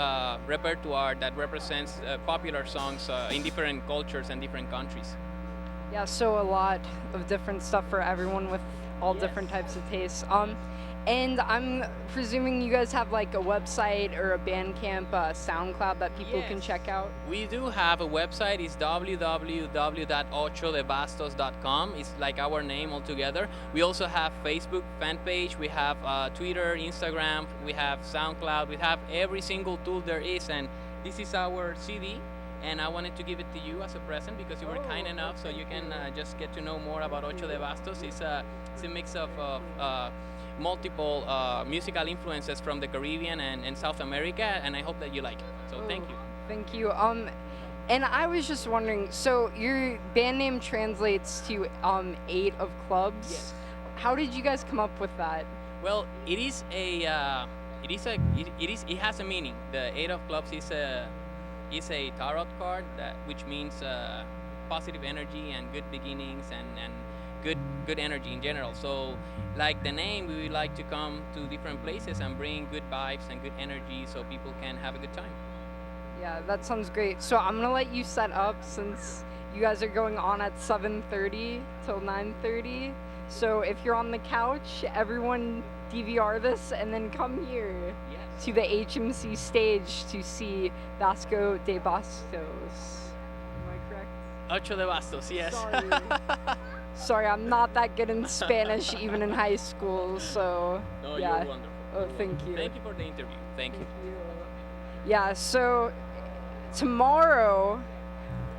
repertoire that represents popular songs in different cultures and different countries. Yeah, so a lot of different stuff for everyone with all different types of tastes. And I'm presuming you guys have like a website or a Bandcamp, SoundCloud that people can check out? We do have a website. It's www.ochodebastos.com. It's like our name altogether. We also have Facebook fan page. We have Twitter, Instagram. We have SoundCloud. We have every single tool there is. And this is our CD. And I wanted to give it to you as a present because you were kind enough, so you can just get to know more about Ocho de Bastos. It's a mix of multiple musical influences from the Caribbean and South America, and I hope that you like it. So thank you. Thank you. And I was just wondering, so your band name translates to 8 of clubs. Yes. How did you guys come up with that? Well, it has a meaning. The 8 of clubs is a tarot card which means positive energy and good beginnings and good energy in general. So like the name, we would like to come to different places and bring good vibes and good energy so people can have a good time. Yeah, that sounds great. So I'm gonna let you set up since you guys are going on at 7:30 till 9:30. So if you're on the couch, everyone DVR this and then come here to the HMC stage to see Vasco de Bastos. Am I correct? Ocho de Bastos, yes. Sorry, I'm not that good in Spanish even in high school, so No, yeah. you're wonderful. Oh, thank you. Thank you for the interview. Thank you. Yeah, so tomorrow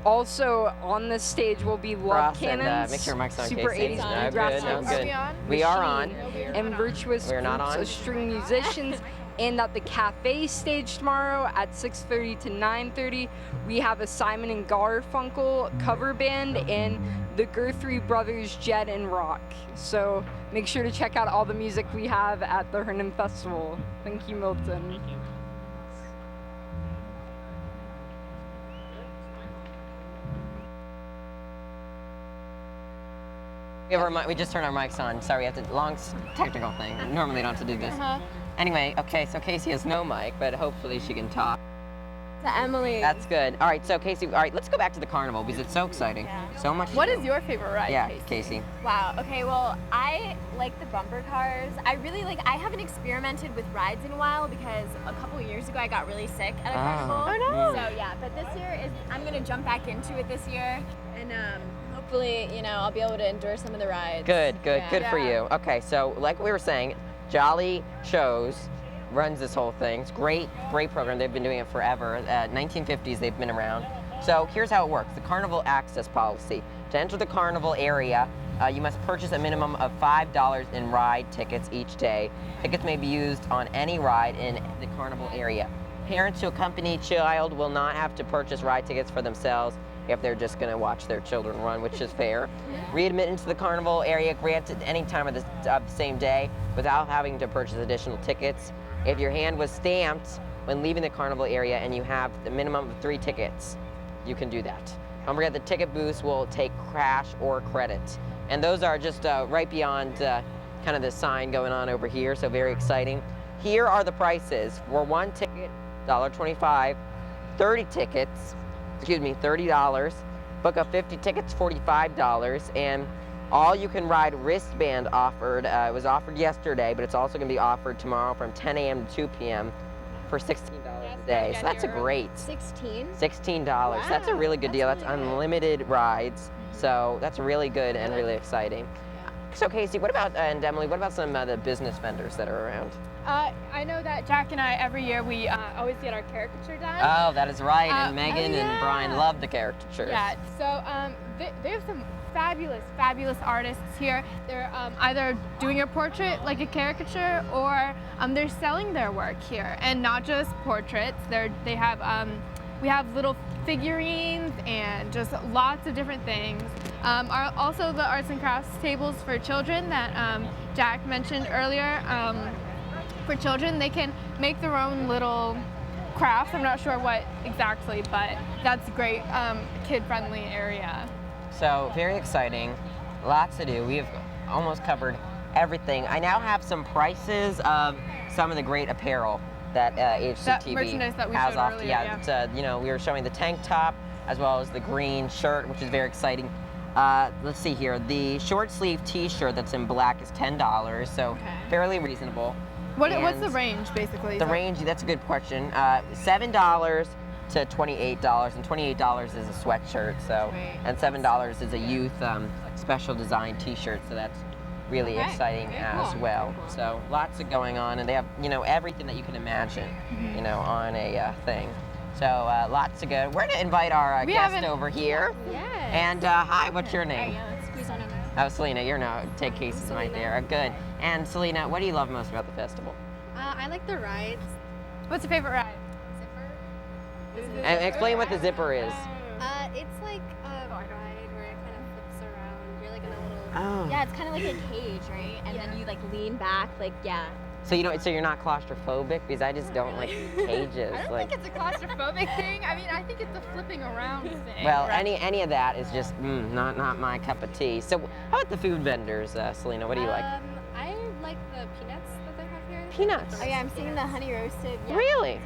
Also on this stage will be Love Ross, and, Cannons, make sure your mic's on, Super Casey. 80s No, bluegrass good, no, sounds, good. We are on. Machine, and Virtuous We're not groups on. of string musicians. And at the cafe stage tomorrow at 6:30 to 9:30, we have a Simon and Garfunkel cover band and the Guthrie Brothers Jed and Rock. So make sure to check out all the music we have at the Herndon Festival. Thank you, Milton. We just turned our mics on. Sorry, we have to, long technical thing. Normally don't have to do this. Anyway, okay, so Casey has no mic, but hopefully she can talk. To Emily. That's good. All right, so Casey, all right, let's go back to the carnival because it's so exciting. So much. What is your favorite ride, Yeah, Casey? Casey. Wow, okay, well, I like the bumper cars. I haven't experimented with rides in a while because a couple of years ago I got really sick at a carnival. Oh, no. So yeah, but this year I'm gonna jump back into it this year. And hopefully, I'll be able to endure some of the rides. Good for Yeah. you. Okay, so like we were saying, Jolly Shows runs this whole thing. It's great program. They've been doing it forever. 1950s they've been around. So here's how it works. The carnival access policy. To enter the carnival area, you must purchase a minimum of $5 in ride tickets each day. Tickets may be used on any ride in the carnival area. Parents who accompany child will not have to purchase ride tickets for themselves if they're just going to watch their children run, which is fair. Readmit into the carnival area granted any time of the same day without having to purchase additional tickets. If your hand was stamped when leaving the carnival area and you have the minimum of 3 tickets, you can do that. Don't forget the ticket booths will take cash or credit. And those are just right beyond kind of the sign going on over here, so very exciting. Here are the prices. For 1 ticket, $1.25, 30 tickets, $30. Book up 50 tickets, $45. And all you can ride wristband offered. It was offered yesterday, but it's also going to be offered tomorrow from 10 a.m. to 2 p.m. for $16 a day. So that's a great. 16? $16. Wow, That's a really good deal. that's That's really good. unlimited rides. So that's really good and really exciting. So Casey, what about, and Emily, what about some of the business vendors that are around? I know that Jack and I, every year, we always get our caricature done. Oh, that is right. And Megan yeah. and Brian love the caricatures. Yeah, so there's some fabulous artists here. They're either doing a portrait, like a caricature, or they're selling their work here. And not just portraits, they have, we have little figurines and just lots of different things. Also the arts and crafts tables for children that Jack mentioned earlier. For children, they can make their own little crafts. I'm not sure what exactly, but that's a great kid-friendly area. So very exciting, lots to do. We've almost covered everything. I now have some prices of some of the great apparel that HCTV That merchandise that we has showed off. earlier, Yeah, we were showing the tank top as well as the green shirt, which is very exciting. Let's see here. The short sleeve T-shirt that's in black is $10, so fairly reasonable. What's the range, basically? The range, that's a good question. $7 to $28, and $28 is a sweatshirt, so, and $7 is a youth special design T-shirt, so that's really exciting as well. So lots of going on, and they have, everything that you can imagine, on a thing. So lots of good. We're going to invite our guest over here. Yes. And hi, what's your name? Let's squeeze on over. Oh, Selena, you're no, take Casey's right there. Good. And Selena, what do you love most about the festival? I like the rides. What's your favorite ride? And explain what the zipper is. It's like a ride where it kind of flips around. You're like in a little. Oh. Yeah, it's kind of like a cage, right? And then you lean back, So you're not claustrophobic, because I just don't like cages. I don't think it's a claustrophobic thing. I mean, I think it's a flipping around thing. Well, right? any of that is just not my cup of tea. So how about the food vendors, Selena? What do you like? I like the peanuts that they have here. Peanuts. Oh yeah, I'm seeing the honey roasted. Yeah. Really?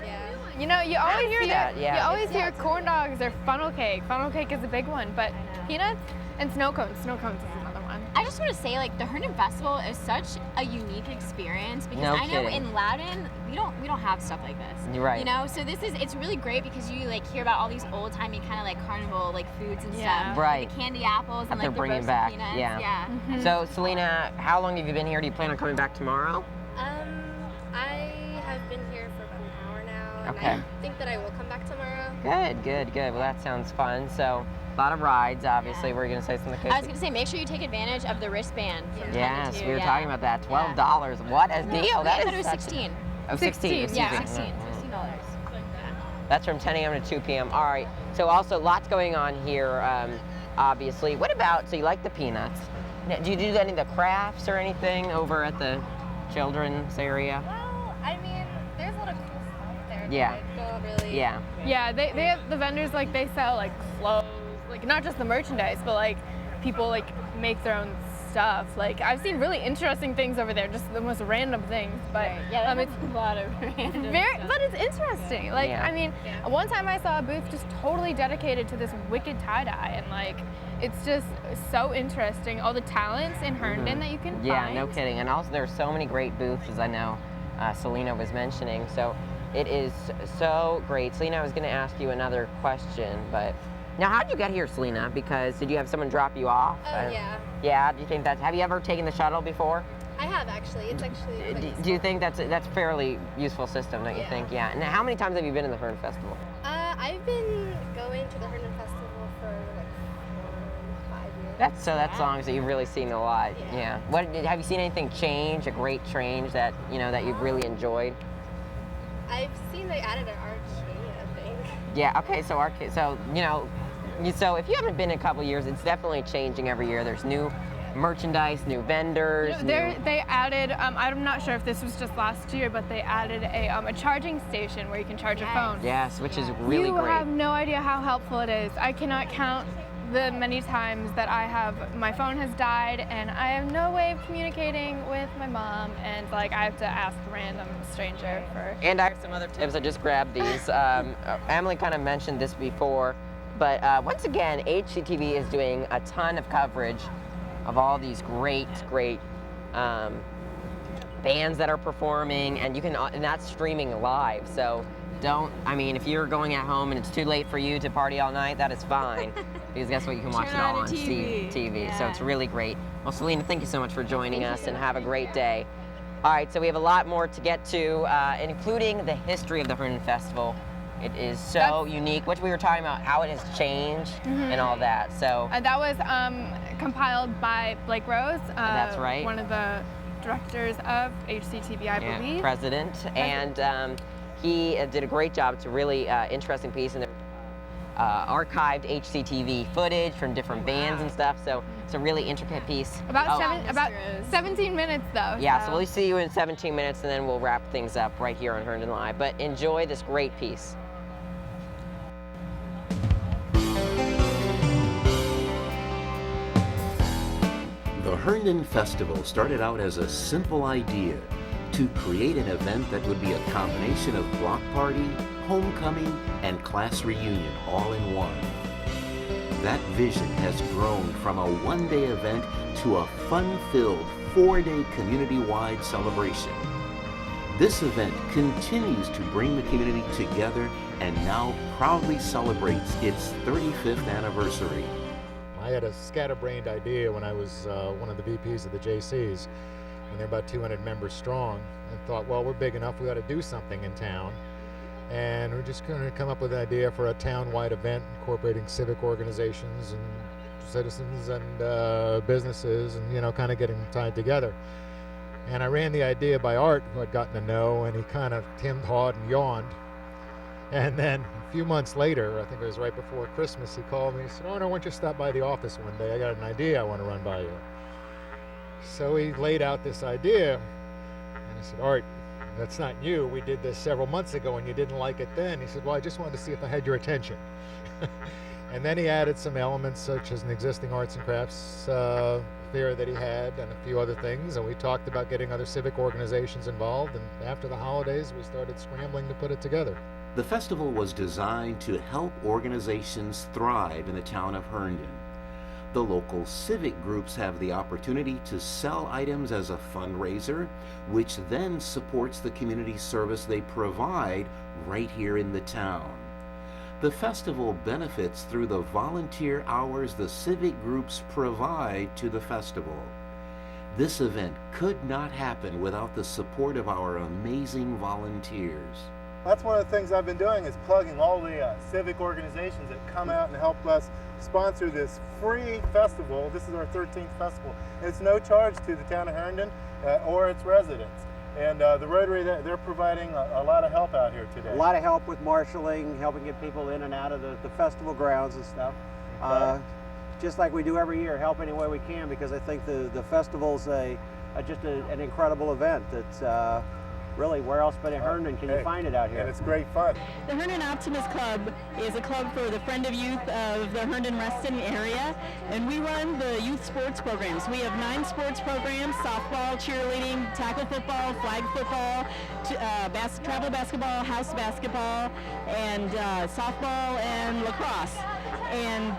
Yeah. You always hear that, yeah. You always hear corn dogs or funnel cake. Funnel cake is a big one, but peanuts and snow cones. Snow cones is another one. I just want to say, the Herndon Festival is such a unique experience because No I know kidding. in Loudon we don't have stuff like this. You're right. So it's really great because you hear about all these old timey kind of carnival foods and Yeah. stuff. Right. The candy apples That and they're the bringing roasted back. peanuts. Yeah. Yeah. So Selena, how long have you been here? Do you plan on coming back tomorrow? I have been here for about an hour now, and Okay. I think that I will come back tomorrow. Good, good, good. Well, that sounds fun. So, a lot of rides, obviously. We're going to say something. I was going to say, make sure you take advantage of the wristband. From Yes, 10 to we were 2, talking about that. $12. What a deal. That I thought is it was such 16. Oh, 16. Excuse Yeah, me. 16. $16. That's from 10 a.m. to 2 p.m. All right. So also lots going on here, obviously. What about, so you like the peanuts. Now, do you do any of the crafts or anything over at the children's area? Well, I mean, there's a lot of cool stuff there. Yeah. Don't really. Yeah. Yeah, they have the vendors, like, they sell like clothes, like not just the merchandise, but like people like make their own stuff. Like, I've seen really interesting things over there, just the most random things. But Yeah, it's a lot of random stuff. but it's interesting. Like, Yeah. I mean, one time I saw a booth just totally dedicated to this wicked tie-dye, and like, it's just so interesting. All the talents in Herndon that you can Yeah, find. no kidding. And also there's so many great booths, as I know Selena was mentioning. So it is so great. Selena, I was going to ask you another question, but now how'd you get here, Selena? Because did you have someone drop you off? Oh, yeah. Yeah, do you think have you ever taken the shuttle before? I have actually. It's actually quite Do you think that's a fairly useful system, don't you think? Yeah. And how many times have you been in the Herndon Festival? I've been going to the Herndon Festival for like 5 years. That's long as you've really seen a lot. Yeah. What have you seen anything change? A great change that that you've really enjoyed? I've seen they added an arcade, I think. Yeah. Okay. So arcade. So so if you haven't been in a couple years, it's definitely changing every year. There's new merchandise, new vendors. They added, I'm not sure if this was just last year, but they added a charging station where you can charge your phone. Yes, which is really you great. have no idea how helpful it is. I cannot count the many times that my phone has died and I have no way of communicating with my mom, and like I have to ask a random stranger for. And I have some other tips. I just grabbed these. Emily kind of mentioned this before, but once again, HCTV is doing a ton of coverage of all these great bands that are performing, and and that's streaming live. So if you're going at home and it's too late for you to party all night, that is fine, because guess what, you can watch it all on TV. Yeah. So it's really great. Well, Selena, thank you so much for joining us, and have a great day. All right, so we have a lot more to get to, including the history of the Herndon Festival. It is so unique, which we were talking about, how it has changed and all that. So that was compiled by Blake Rose. That's right. One of the directors of HCTV, I believe. President. And he did a great job. It's a really interesting piece, and archived HCTV footage from different bands and stuff. So it's a really intricate piece. About 17 minutes though. Yeah, so we'll see you in 17 minutes, and then we'll wrap things up right here on Herndon Live. But enjoy this great piece. The Herndon Festival started out as a simple idea to create an event that would be a combination of block party, homecoming, and class reunion all in one. That vision has grown from a one-day event to a fun-filled 4-day community-wide celebration. This event continues to bring the community together and now proudly celebrates its 35th anniversary. I had a scatterbrained idea when I was one of the VPs of the JCs, when they're about 200 members strong, and thought, well, we're big enough, we ought to do something in town. And we're just going to come up with an idea for a town-wide event incorporating civic organizations and citizens and businesses, and kind of getting them tied together. And I ran the idea by Art, who I'd gotten to know, and he kind of hemmed, hawed, and yawned. And then a few months later, I think it was right before Christmas, he called me. He said, "Oh, no, why don't you stop by the office one day? I got an idea I want to run by you." So he laid out this idea, and I said, "Art, that's not you. We did this several months ago, and you didn't like it then." He said, "Well, I just wanted to see if I had your attention." And then he added some elements, such as an existing arts and crafts fair that he had, and a few other things, and we talked about getting other civic organizations involved, and after the holidays, we started scrambling to put it together. The festival was designed to help organizations thrive in the town of Herndon. The local civic groups have the opportunity to sell items as a fundraiser, which then supports the community service they provide right here in the town. The festival benefits through the volunteer hours the civic groups provide to the festival. This event could not happen without the support of our amazing volunteers. That's one of the things I've been doing, is plugging all the civic organizations that come out and help us sponsor this free festival. This is our 13th festival. It's no charge to the town of Herndon or its residents. And the Rotary, they're providing a lot of help out here today. A lot of help with marshaling, helping get people in and out of the festival grounds and stuff. Just like we do every year, help any way we can, because I think the festival's just an incredible event. It's really, where else but in Herndon can you find it out here? And it's great fun. The Herndon Optimist Club is a club for the Friend of Youth of the Herndon-Reston area, and we run the youth sports programs. We have 9 sports programs: softball, cheerleading, tackle football, flag football, travel basketball, house basketball, and softball and lacrosse. And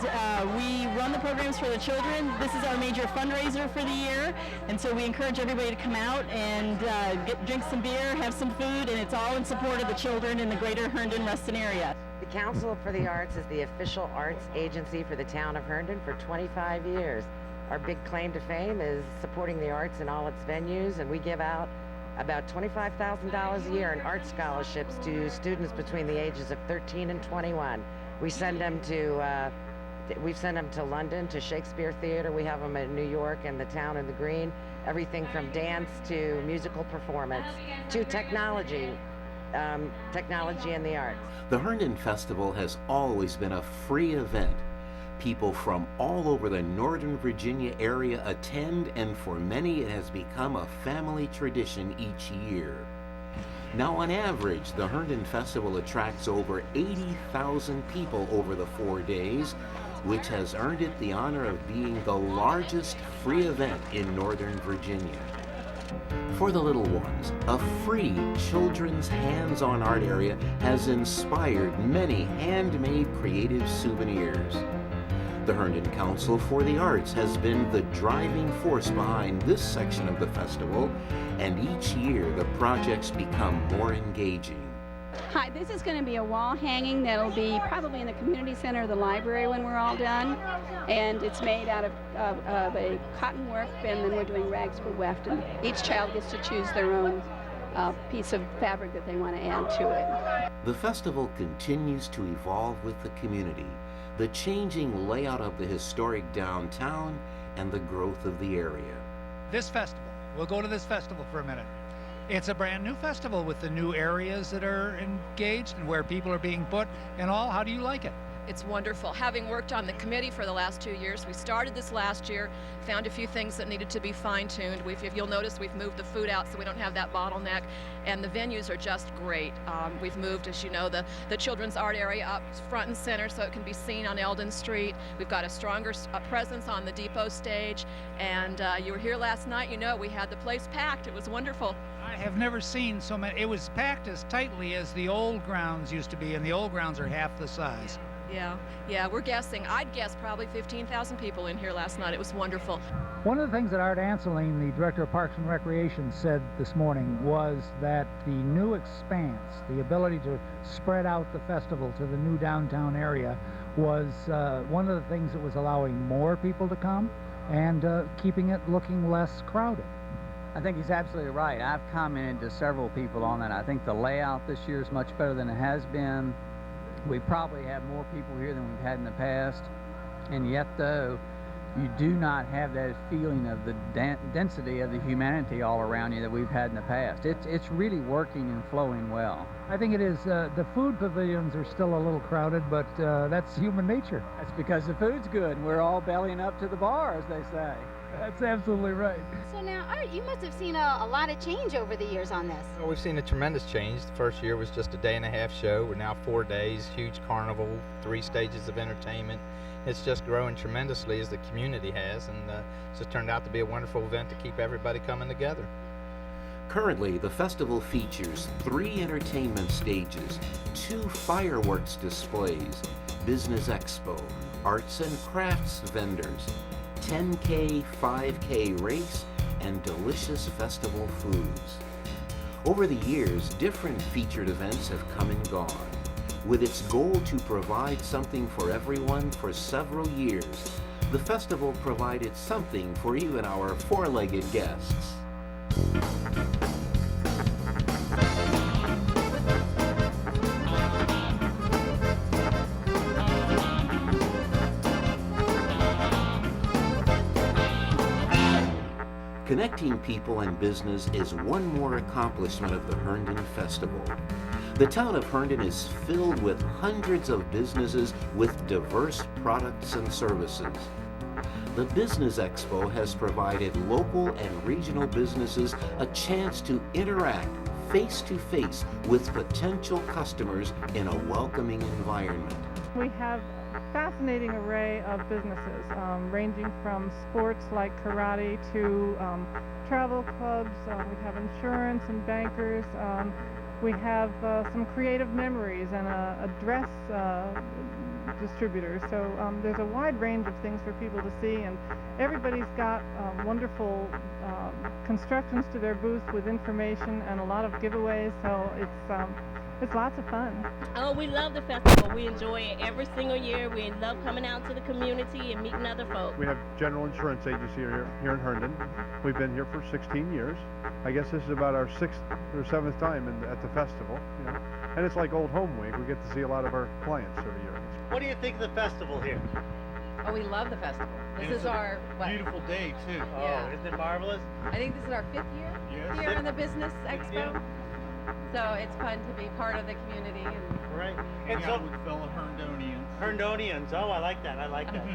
we run the programs for the children. This is our major fundraiser for the year, and so we encourage everybody to come out and drink some beer, have some food, and it's all in support of the children in the greater Herndon-Reston area. The Council for the Arts is the official arts agency for the town of Herndon for 25 years. Our big claim to fame is supporting the arts in all its venues, and we give out about $25,000 a year in art scholarships to students between the ages of 13 and 21. We send them to London, to Shakespeare Theater. We have them in New York and the Town and the Green. Everything from dance to musical performance to technology in the arts. The Herndon Festival has always been a free event. People from all over the Northern Virginia area attend, and for many it has become a family tradition each year. Now, on average, the Herndon Festival attracts over 80,000 people over the 4 days, which has earned it the honor of being the largest free event in Northern Virginia. For the little ones, a free children's hands-on art area has inspired many handmade creative souvenirs. The Herndon Council for the Arts has been the driving force behind this section of the festival, and each year the projects become more engaging. Hi, this is going to be a wall hanging that'll be probably in the community center of the library when we're all done, and it's made out of a cotton work, and then we're doing rags for weft, and each child gets to choose their own piece of fabric that they want to add to it. The festival continues to evolve with the community, the changing layout of the historic downtown, and the growth of the area. This festival, we'll go to this festival for a minute. It's a brand new festival with the new areas that are engaged and where people are being put and all. How do you like it? It's wonderful. Having worked on the committee for the last 2 years, we started this last year, found a few things that needed to be fine-tuned. If you'll notice, we've moved the food out so we don't have that bottleneck, and the venues are just great. We've moved, as you know, the children's art area up front and center so it can be seen on Eldon Street. We've got a stronger presence on the depot stage, and you were here last night, you know, we had the place packed. It was wonderful. I have never seen so many. It was packed as tightly as the old grounds used to be, and the old grounds are half the size. Yeah, we're guessing. I'd guess probably 15,000 people in here last night. It was wonderful. One of the things that Art Anseline, the Director of Parks and Recreation, said this morning was that the new expanse, the ability to spread out the festival to the new downtown area, was one of the things that was allowing more people to come and keeping it looking less crowded. I think he's absolutely right. I've commented to several people on that. I think the layout this year is much better than it has been. We probably have more people here than we've had in the past, and yet though you do not have that feeling of the density of the humanity all around you that we've had in the past. It's really working and flowing well. I think it is. The food pavilions are still a little crowded, but that's human nature. That's because the food's good and we're all bellying up to the bar, as they say. That's absolutely right. So now, Art, you must have seen a lot of change over the years on this. Well, we've seen a tremendous change. The first year was just a day-and-a-half show. We're now 4 days, huge carnival, 3 stages of entertainment. It's just growing tremendously as the community has, and it's just turned out to be a wonderful event to keep everybody coming together. Currently, the festival features 3 entertainment stages, 2 fireworks displays, business expo, arts and crafts vendors, 10K, 5K race, and delicious festival foods. Over the years, different featured events have come and gone. With its goal to provide something for everyone for several years, the festival provided something for even our 4-legged guests. Connecting people and business is one more accomplishment of the Herndon Festival. The town of Herndon is filled with hundreds of businesses with diverse products and services. The Business Expo has provided local and regional businesses a chance to interact face-to-face with potential customers in a welcoming environment. We have a fascinating array of businesses, ranging from sports like karate to travel clubs. We have insurance and bankers. We have some creative memories and a dress distributor. So there's a wide range of things for people to see, and everybody's got wonderful constructions to their booth with information and a lot of giveaways. So it's lots of fun. Oh, we love the festival. We enjoy it every single year. We love coming out to the community and meeting other folks. We have General Insurance Agency here in Herndon. We've been here for 16 years. I guess this is about our 6th or 7th time at the festival, you know. And it's like old home week. We get to see a lot of our clients every year. What do you think of the festival here? Oh, we love the festival. This And is our beautiful day too. Yeah. Oh, isn't it marvelous? I think this is our 5th year Yes. here in the Business Expo. So it's fun to be part of the community. And Right. And And so- so with fellow Herndonians. Herndonians. Oh, I like that. I like that.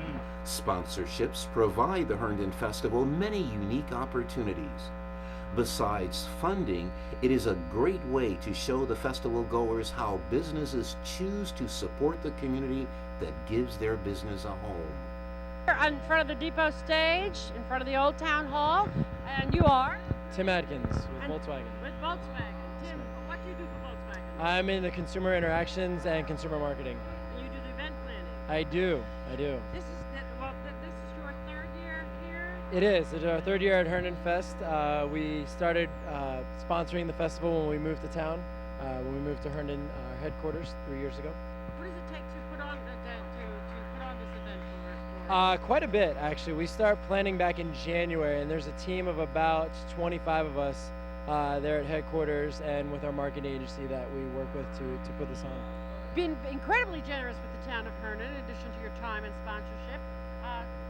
Sponsorships provide the Herndon Festival many unique opportunities. Besides funding, it is a great way to show the festival goers how businesses choose to support the community that gives their business a home. We're in front of the depot stage, in front of the old town hall, and you are? Tim Adkins with Volkswagen. With Volkswagen. Tim, what do you do for Volkswagen? I'm in the consumer interactions and consumer marketing. You do the event planning. I do. This is your 3rd year here? It is. It's our 3rd year at Herndon Fest. We started sponsoring the festival when we moved to town, when we moved to Herndon headquarters 3 years ago. What does it take to put on this event for Quite a bit, actually. We start planning back in January, and there's a team of about 25 of us there at headquarters and with our marketing agency that we work with to put this on. Been incredibly generous with the town of Herndon in addition to your time and sponsorship.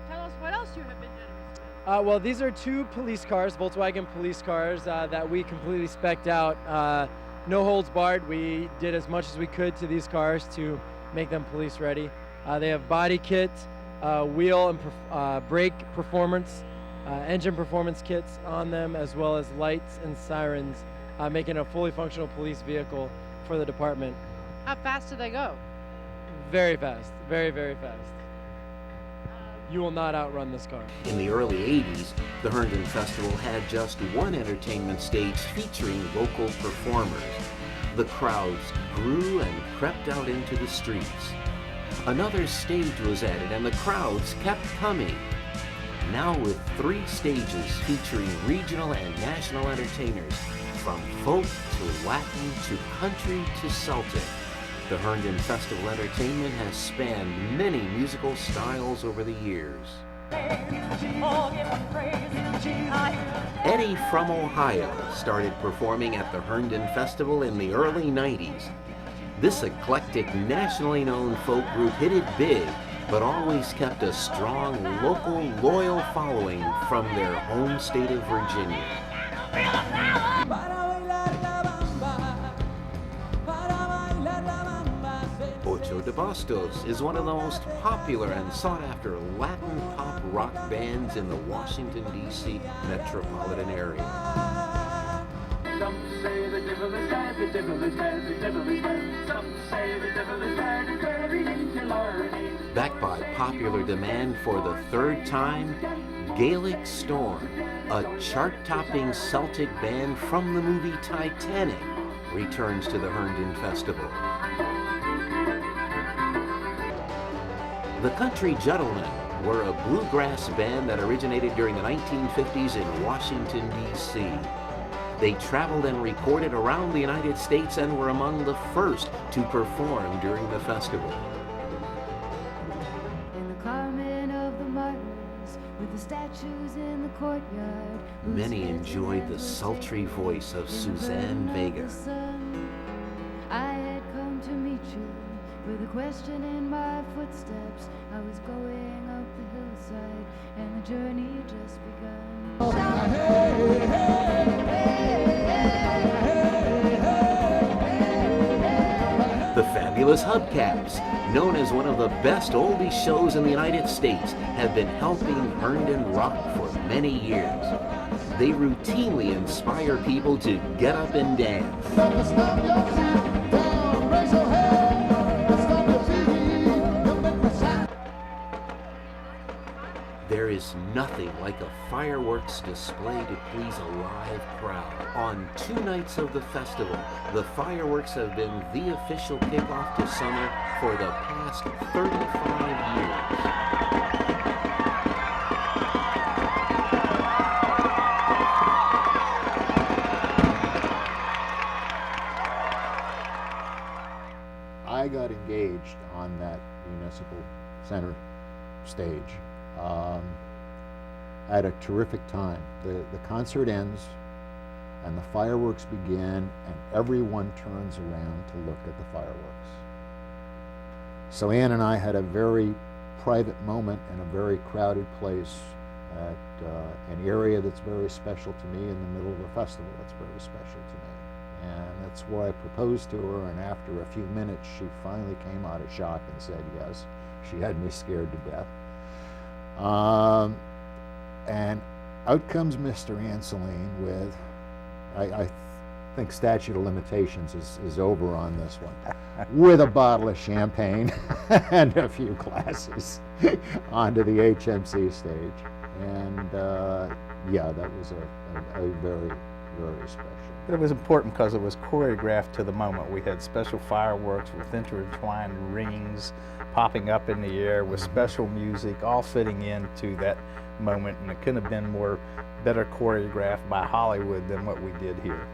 Tell us what else you have been generous with. Well, these are 2 police cars, Volkswagen police cars, that we completely spec'd out. No holds barred. We did as much as we could to these cars to make them police ready. They have body kits, wheel and brake performance, engine performance kits on them, as well as lights and sirens, making a fully functional police vehicle for the department. How fast do they go? Very fast, very, very fast. You will not outrun this car. In the early 80s, the Herndon Festival had just one entertainment stage featuring local performers. The crowds grew and crept out into the streets. Another stage was added and the crowds kept coming. Now with 3 stages featuring regional and national entertainers, from folk to Latin to country to Celtic, the Herndon Festival entertainment has spanned many musical styles over the years. Eddie from Ohio started performing at the Herndon Festival in the early 90s. This eclectic, nationally known folk group hit it big, but always kept a strong, local, loyal following from their home state of Virginia. Ocho de Bastos is one of the most popular and sought-after Latin pop rock bands in the Washington, D.C. metropolitan area. Some say the devil is bad, the devil is bad, the devil is bad. Some say the devil is bad, and very into Backed by popular demand for the 3rd time, Gaelic Storm, a chart-topping Celtic band from the movie Titanic, returns to the Herndon Festival. The Country Gentlemen were a bluegrass band that originated during the 1950s in Washington, D.C. They traveled and recorded around the United States and were among the first to perform during the festival. In the Carmen of the Martyrs, with the statues in the courtyard. Many enjoyed the sultry voice of Suzanne Vega. I had come to meet you with a question in my footsteps. I was going up the hillside, and the journey had just begun. The fabulous Hubcaps, known as one of the best oldies shows in the United States, have been helping Herndon rock for many years. They routinely inspire people to get up and dance. There is nothing like a fireworks display to please a live crowd. On 2 nights of the festival, the fireworks have been the official kickoff to summer for the past 35 years. I got engaged on that municipal center stage at a terrific time. The concert ends and the fireworks begin, and everyone turns around to look at the fireworks. So Ann and I had a very private moment in a very crowded place at an area that's very special to me, in the middle of a festival that's very special to me. And that's why I proposed to her, and after a few minutes she finally came out of shock and said yes. She had me scared to death. And out comes Mr. Anseline with, I think statute of limitations is over on this one, with a bottle of champagne and a few glasses onto the HMC stage. And yeah, that was a very, very special. It was important because it was choreographed to the moment. We had special fireworks with intertwined rings popping up in the air with special music, all fitting into that moment, and it couldn't have been better choreographed by Hollywood than what we did here.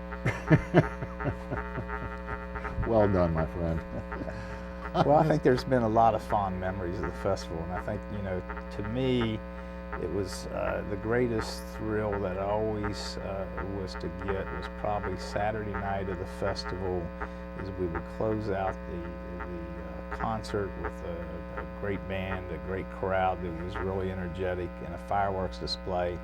Well done, my friend. Well, I think there's been a lot of fond memories of the festival, and I think, you know, to me, it was the greatest thrill that I always was to get was probably Saturday night of the festival, as we would close out the concert with a great band, a great crowd that was really energetic, and a fireworks display,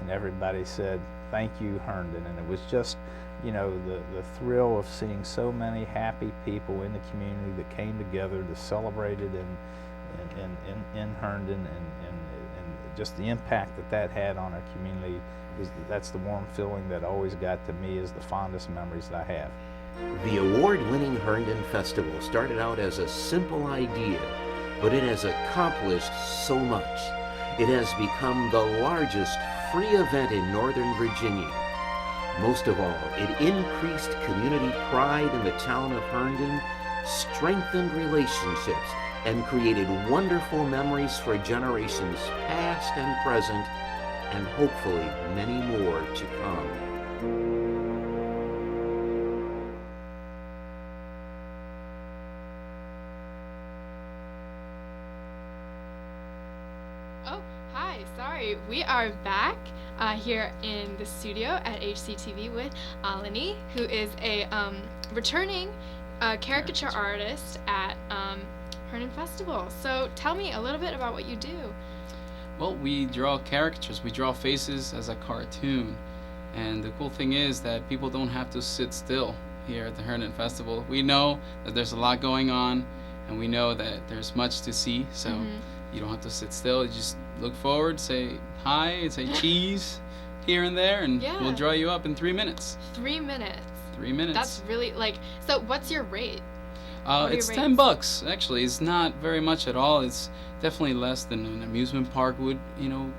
and everybody said, "Thank you, Herndon." And it was just, you know, the thrill of seeing so many happy people in the community that came together to celebrate it in Herndon, and just the impact that had on our community, that's the warm feeling that always got to me as the fondest memories that I have. The award-winning Herndon Festival started out as a simple idea, but it has accomplished so much. It has become the largest free event in Northern Virginia. Most of all, it increased community pride in the town of Herndon, strengthened relationships, and created wonderful memories for generations past and present, and hopefully many more to come. Oh, hi, sorry. We are back here in the studio at HCTV with Alani, who is a returning caricature artist at Herndon Festival. So tell me a little bit about what you do. Well, we draw caricatures. We draw faces as a cartoon. And the cool thing is that people don't have to sit still here at the Herndon Festival. We know that there's a lot going on, and we know that there's much to see, so you don't have to sit still. You just look forward, say hi, say cheese here and there, and we'll draw you up in 3 minutes. 3 minutes. 3 minutes. That's really, like, so what's your rate? It's $10 actually. It's not very much at all. It's definitely less than an amusement park would, you know.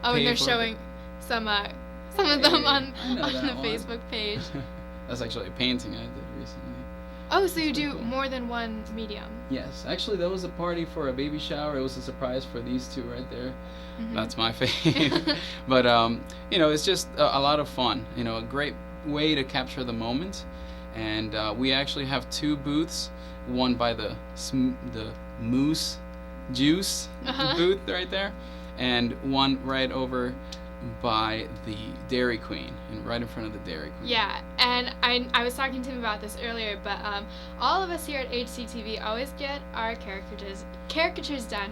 Oh, and they're showing some of them on the Facebook page. That's actually a painting I did recently. Oh, so you do more than one medium? Yes, actually that was a party for a baby shower. It was a surprise for these two right there. That's my fave. But you know, it's just a lot of fun. You know, a great way to capture the moment. And we actually have 2 booths, one by the Moose Juice booth right there, and one right over by the Dairy Queen, and right in front of the Dairy Queen. Yeah, and I was talking to him about this earlier, but all of us here at HCTV always get our caricatures done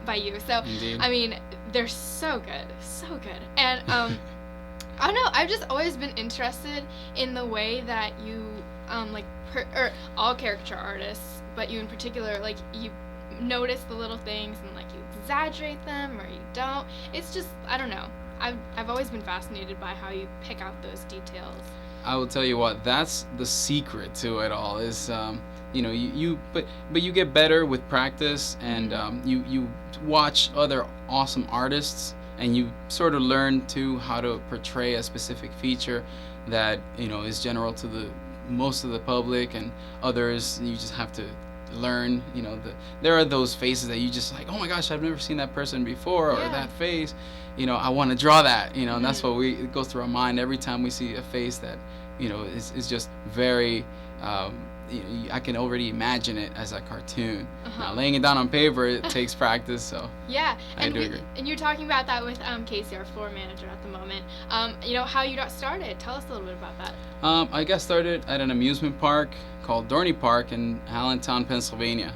by you. So Indeed. I mean, they're so good. And I don't know, I've just always been interested in the way that you or all caricature artists, but you in particular, like you notice the little things and like you exaggerate them or you don't. It's just, I don't know. I've always been fascinated by how you pick out those details. I will tell you what, that's the secret to it all is, but you get better with practice, and you watch other awesome artists, and you sort of learn too how to portray a specific feature that, is general to the most of the public, and others you just have to learn. There are those faces that you just like, oh my gosh, I've never seen that person before, or that face, I want to draw that, and that's what it goes through our mind every time we see a face that is just very I can already imagine it as a cartoon. Now laying it down on paper, it takes practice, so yeah, I do agree. And you're talking about that with Casey, our floor manager at the moment. How you got started. Tell us a little bit about that. I got started at an amusement park called Dorney Park in Allentown, Pennsylvania,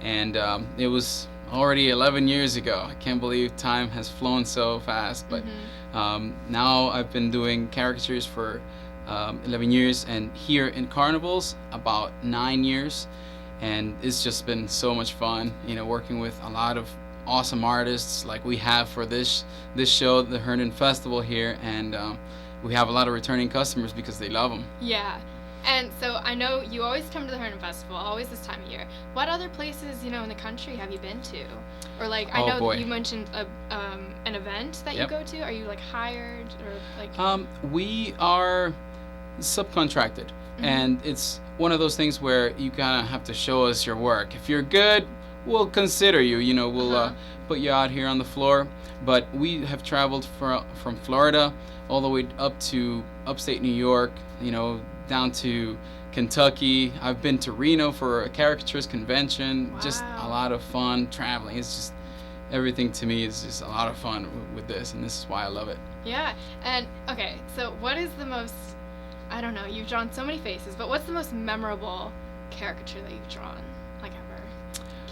and it was already 11 years ago. I can't believe time has flown so fast, but now I've been doing caricatures for 11 years, and here in carnivals about 9 years, and it's just been so much fun, working with a lot of awesome artists like we have for this show, the Herndon Festival here, and we have a lot of returning customers because they love them. Yeah. And so I know you always come to the Herndon Festival, always this time of year. What other places, in the country have you been to? Or I know you mentioned an event that you go to. Are you hired or we are subcontracted, and it's one of those things where you kind of have to show us your work. If you're good, we'll consider you. We'll put you out here on the floor. But we have traveled from Florida all the way up to upstate New York, down to Kentucky. I've been to Reno for a caricaturist convention. Wow. Just a lot of fun traveling. It's just everything to me is just a lot of fun with this, and this is why I love it. Yeah. And okay, so what is the most, I don't know, you've drawn so many faces, but what's the most memorable caricature that you've drawn, ever?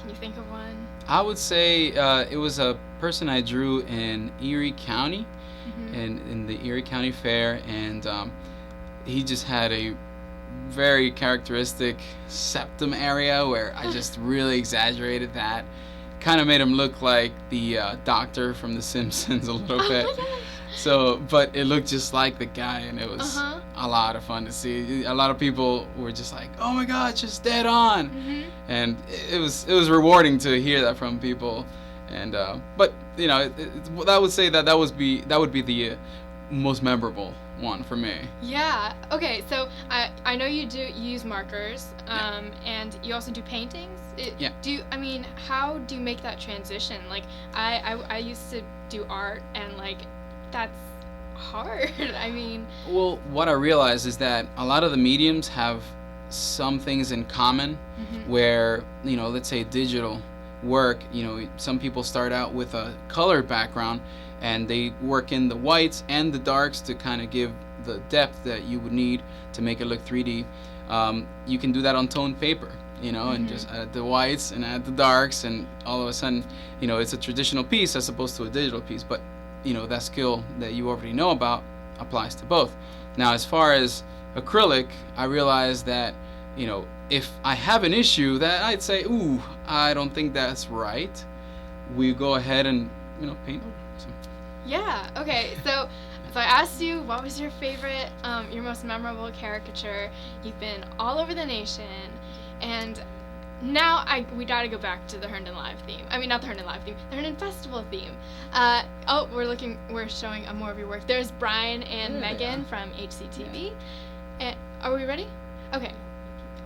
Can you think of one? I would say it was a person I drew in Erie County, in the Erie County Fair, and he just had a very characteristic septum area where I just really exaggerated that. Kind of made him look like the doctor from The Simpsons a little bit. So, but it looked just like the guy, and it was a lot of fun to see. A lot of people were just like, "Oh my God, just dead on," and it was rewarding to hear that from people. And but I would say that would be the most memorable one for me. Yeah. Okay. So I know you use markers, and you also do paintings. How do you make that transition? I used to do art, and that's hard. Well, what I realized is that a lot of the mediums have some things in common, where let's say digital work, some people start out with a colored background, and they work in the whites and the darks to kind of give the depth that you would need to make it look 3D. You can do that on toned paper, and just add the whites and add the darks, and all of a sudden, it's a traditional piece as opposed to a digital piece. But that skill that you already know about applies to both. Now, as far as acrylic, I realized that, if I have an issue that I'd say, ooh, I don't think that's right, we go ahead and, paint over. So. Yeah, okay. So I asked you, what was your favorite, your most memorable caricature? You've been all over the nation, and now we gotta go back to the Herndon Live theme. Not the Herndon Live theme, the Herndon Festival theme. We're showing more of your work. There's Brian and Megan from HCTV. And are we ready? Okay.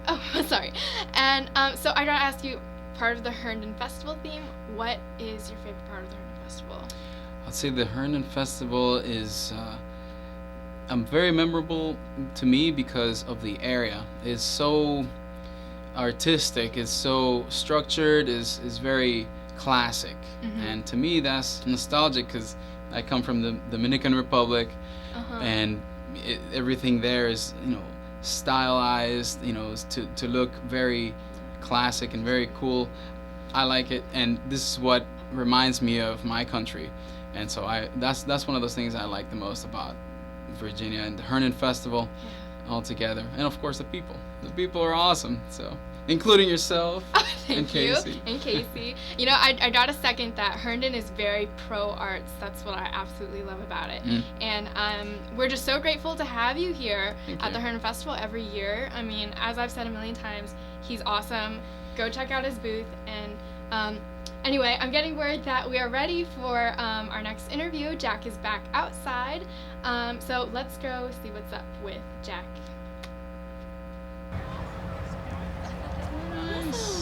Oh, sorry. And so I gotta ask you, part of the Herndon Festival theme, what is your favorite part of the Herndon Festival? I'd say the Herndon Festival is very memorable to me because of the area. It's so artistic, it's so structured, is very classic, and to me that's nostalgic because I come from the Dominican Republic, Uh-huh. and everything there is, stylized, to look very classic and very cool. I like it, and this is what reminds me of my country, and so that's one of those things I like the most about Virginia and the Herndon Festival altogether, and of course the people. The people are awesome, so including yourself and Thank you. Casey. And Casey. I gotta second that. Herndon is very pro arts. That's what I absolutely love about it. And we're just so grateful to have you here at the Herndon Festival every year. I mean, as I've said a million times, he's awesome. Go check out his booth. And anyway, I'm getting word that we are ready for our next interview. Jack is back outside. So let's go see what's up with Jack.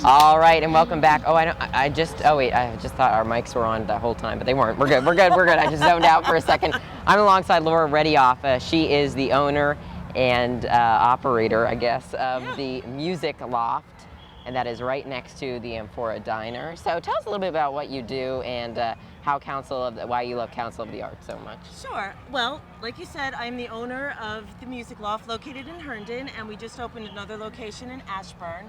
All right, and welcome back. I just thought our mics were on the whole time, but they weren't. We're good. I just zoned out for a second. I'm alongside Laura Reddyoff. She is the owner and operator, I guess, of the Music Loft, and that is right next to the Amphora Diner. So tell us a little bit about what you do and why you love Council of the Arts so much. Sure. Well, like you said, I'm the owner of the Music Loft located in Herndon, and we just opened another location in Ashburn.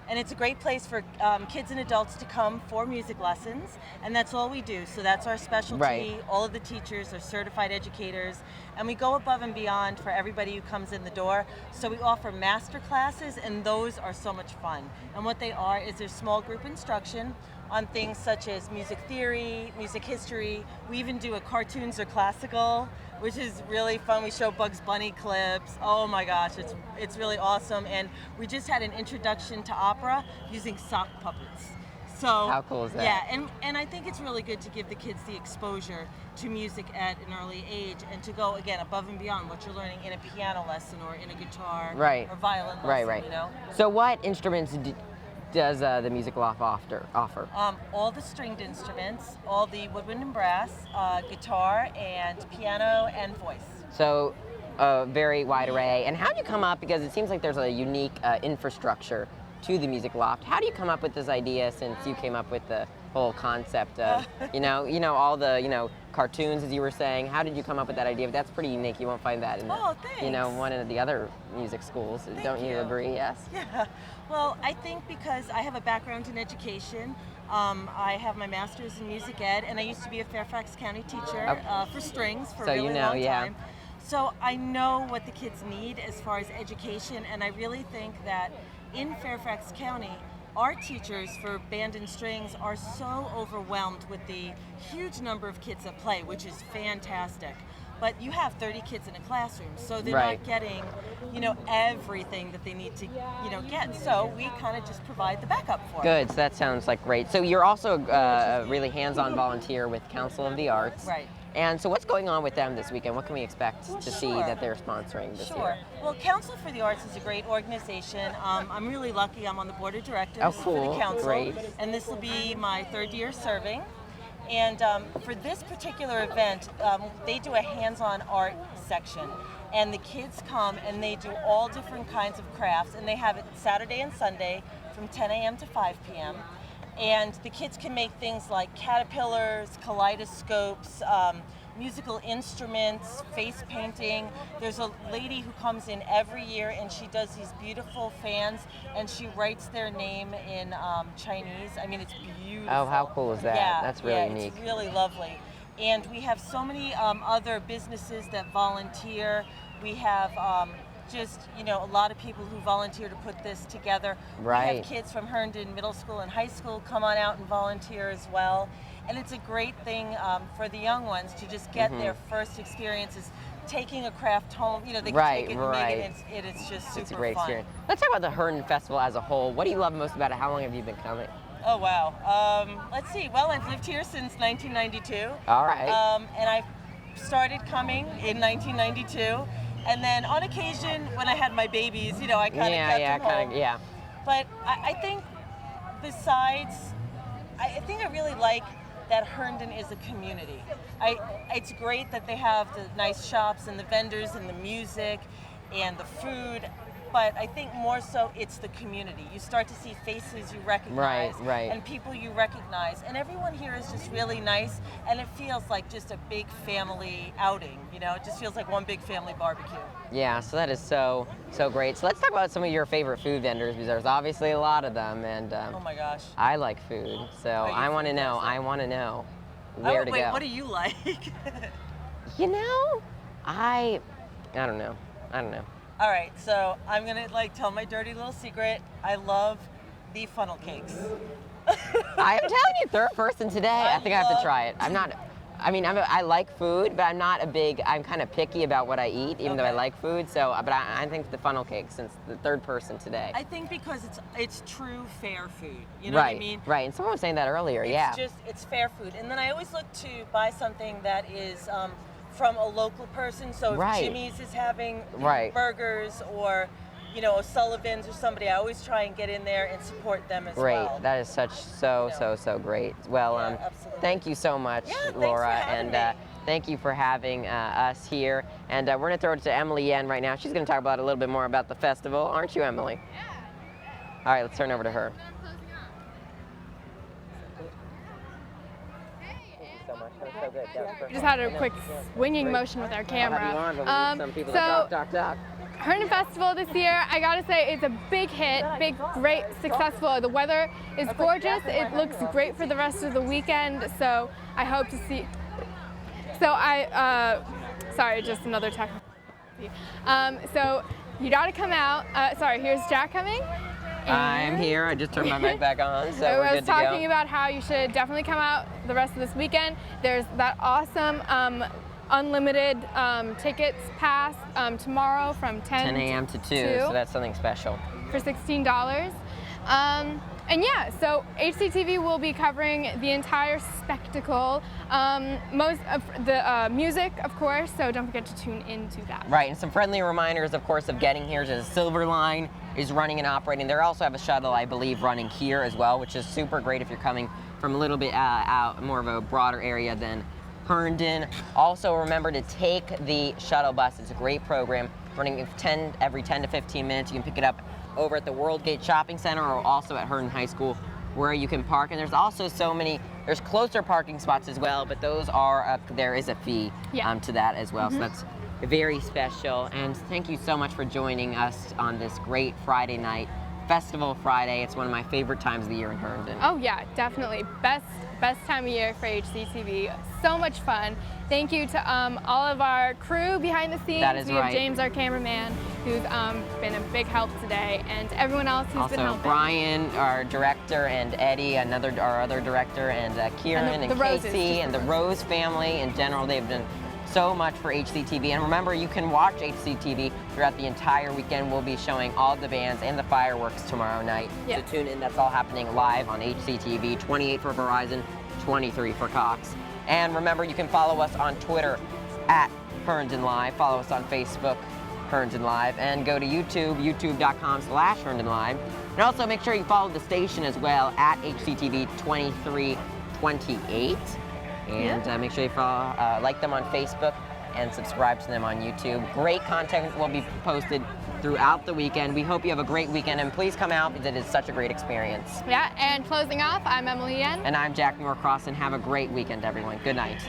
And it's a great place for kids and adults to come for music lessons, and that's all we do. So that's our specialty. Right. All of the teachers are certified educators, and we go above and beyond for everybody who comes in the door. So we offer master classes, and those are so much fun. And what they are is there's small group instruction on things such as music theory, music history. We even do a cartoons or classical, which is really fun. We show Bugs Bunny clips. Oh my gosh, it's really awesome. And we just had an introduction to opera using sock puppets. So how cool is that? Yeah, and I think it's really good to give the kids the exposure to music at an early age, and to go again above and beyond what you're learning in a piano lesson or in a guitar or violin lesson. Right. So what instruments does the Music Loft offer? All the stringed instruments, all the woodwind and brass, guitar and piano and voice. So a very wide array. And how do you come up, because it seems like there's a unique infrastructure to the Music Loft. How do you come up with this idea, since you came up with the whole concept of, all the, cartoons, as you were saying? How did you come up with that idea? That's pretty unique. You won't find that in one of the other music schools. Don't you agree? Yes? Yeah. Well, I think because I have a background in education, I have my master's in music ed, and I used to be a Fairfax County teacher for strings for a really long time. So I know what the kids need as far as education, and I really think that in Fairfax County, our teachers for band and strings are so overwhelmed with the huge number of kids that play, which is fantastic. But you have 30 kids in a classroom, so they're not getting, everything that they need to, get. So we kind of just provide the backup for them. Good. So that sounds like great. So you're also a really hands-on volunteer with Council of the Arts. Right. And so what's going on with them this weekend? What can we expect to see that they're sponsoring this year? Well, Council for the Arts is a great organization. I'm really lucky. I'm on the board of directors for the council. Great. And this will be my third year serving. And for this particular event, they do a hands-on art section. And the kids come and they do all different kinds of crafts. And they have it Saturday and Sunday from 10 a.m. to 5 p.m. And the kids can make things like caterpillars, kaleidoscopes, musical instruments, face painting. There's a lady who comes in every year and she does these beautiful fans and she writes their name in Chinese. I mean, it's beautiful. Oh, how cool is that? Yeah, that's really unique. It's really lovely. And we have so many other businesses that volunteer. We have a lot of people who volunteer to put this together. Right. We have kids from Herndon Middle School and High School come on out and volunteer as well. And it's a great thing for the young ones to just get their first experiences taking a craft home. They can take it and make it, and it's just super fun. It's a great experience. Let's talk about the Herndon Festival as a whole. What do you love most about it? How long have you been coming? Oh, wow. Let's see. Well, I've lived here since 1992. All right. And I started coming in 1992. And then on occasion, when I had my babies, I kind of kept them home. But I think besides, I think I really like that Herndon is a community. It's great that they have the nice shops and the vendors and the music and the food. but I think more so it's the community. You start to see faces you recognize, right. and people you recognize, and everyone here is just really nice, and it feels like just a big family outing. You know, it just feels like one big family barbecue. Yeah, so that is so great. So let's talk about some of your favorite food vendors, because there's obviously a lot of them, and oh my gosh, I like food, so I want to know where to go. What do you like? You know, I don't know. All right, so I'm gonna tell my dirty little secret. I love the funnel cakes. I'm telling you, third person today. I think I have to try it. I like food, but I'm kind of picky about what I eat, even though I like food. So, but I think the funnel cakes, since the third person today. I think because it's true fair food. You know what I mean? Right. And someone was saying that earlier. It's fair food. And then I always look to buy something that is from a local person. So if Jimmy's is having burgers, or O'Sullivan's or somebody, I always try and get in there and support them as well. Great. That is so great. Well, thank you so much, Laura, and thank you for having us here. And we're going to throw it to Emily Yen right now. She's going to talk about a little bit more about the festival. Aren't you, Emily? Yeah. All right, let's turn over to her. We just had a quick swinging motion with our camera. Herndon Festival this year, I gotta say, it's a big hit, great, successful. The weather is gorgeous. It looks great for the rest of the weekend, so I hope to see. Sorry, just another technical. So you gotta come out. Here's Jack coming. I'm here. I just turned my mic back on, so we're good to go. I was talking about how you should definitely come out the rest of this weekend. There's that awesome unlimited tickets pass tomorrow from 10 a.m. to 2, so that's something special. For $16. And yeah, so HCTV will be covering the entire spectacle, most of the music, of course, so don't forget to tune into that. Right, and some friendly reminders, of course, of getting here. The Silver Line is running and operating. They also have a shuttle, I believe, running here as well, which is super great if you're coming from a little bit out, more of a broader area than Herndon. Also, remember to take the shuttle bus. It's a great program, running every 10 to 15 minutes. You can pick it up over at the World Gate Shopping Center, or also at Herndon High School, where you can park. And there's also there's closer parking spots as well, but those are, there is a fee to that as well. So that's very special. And thank you so much for joining us on this great Friday night, Festival Friday. It's one of my favorite times of the year in Herndon. Oh yeah, definitely. Best time of year for HCTV. So much fun. Thank you to all of our crew behind the scenes. That is we have James, our cameraman, who's been a big help today, and everyone else who's been helping. Also Brian, our director, and Eddie, our other director, and Kieran, and Casey, and the Rose family in general. They've done so much for HCTV. And remember, you can watch HCTV throughout the entire weekend. We'll be showing all the bands and the fireworks tomorrow night. So tune in. That's all happening live on HCTV. 28 for Verizon, 23 for Cox. And remember, you can follow us on Twitter at Herndon Live. Follow us on Facebook, Herndon Live. And go to YouTube, youtube.com/Herndon Live. And also make sure you follow the station as well at HCTV 2328. And make sure you follow, like them on Facebook and subscribe to them on YouTube. Great content will be posted throughout the weekend. We hope you have a great weekend, and please come out because it is such a great experience. Yeah, and closing off, I'm Emily Yen. And I'm Jack Norcross, and have a great weekend, everyone. Good night.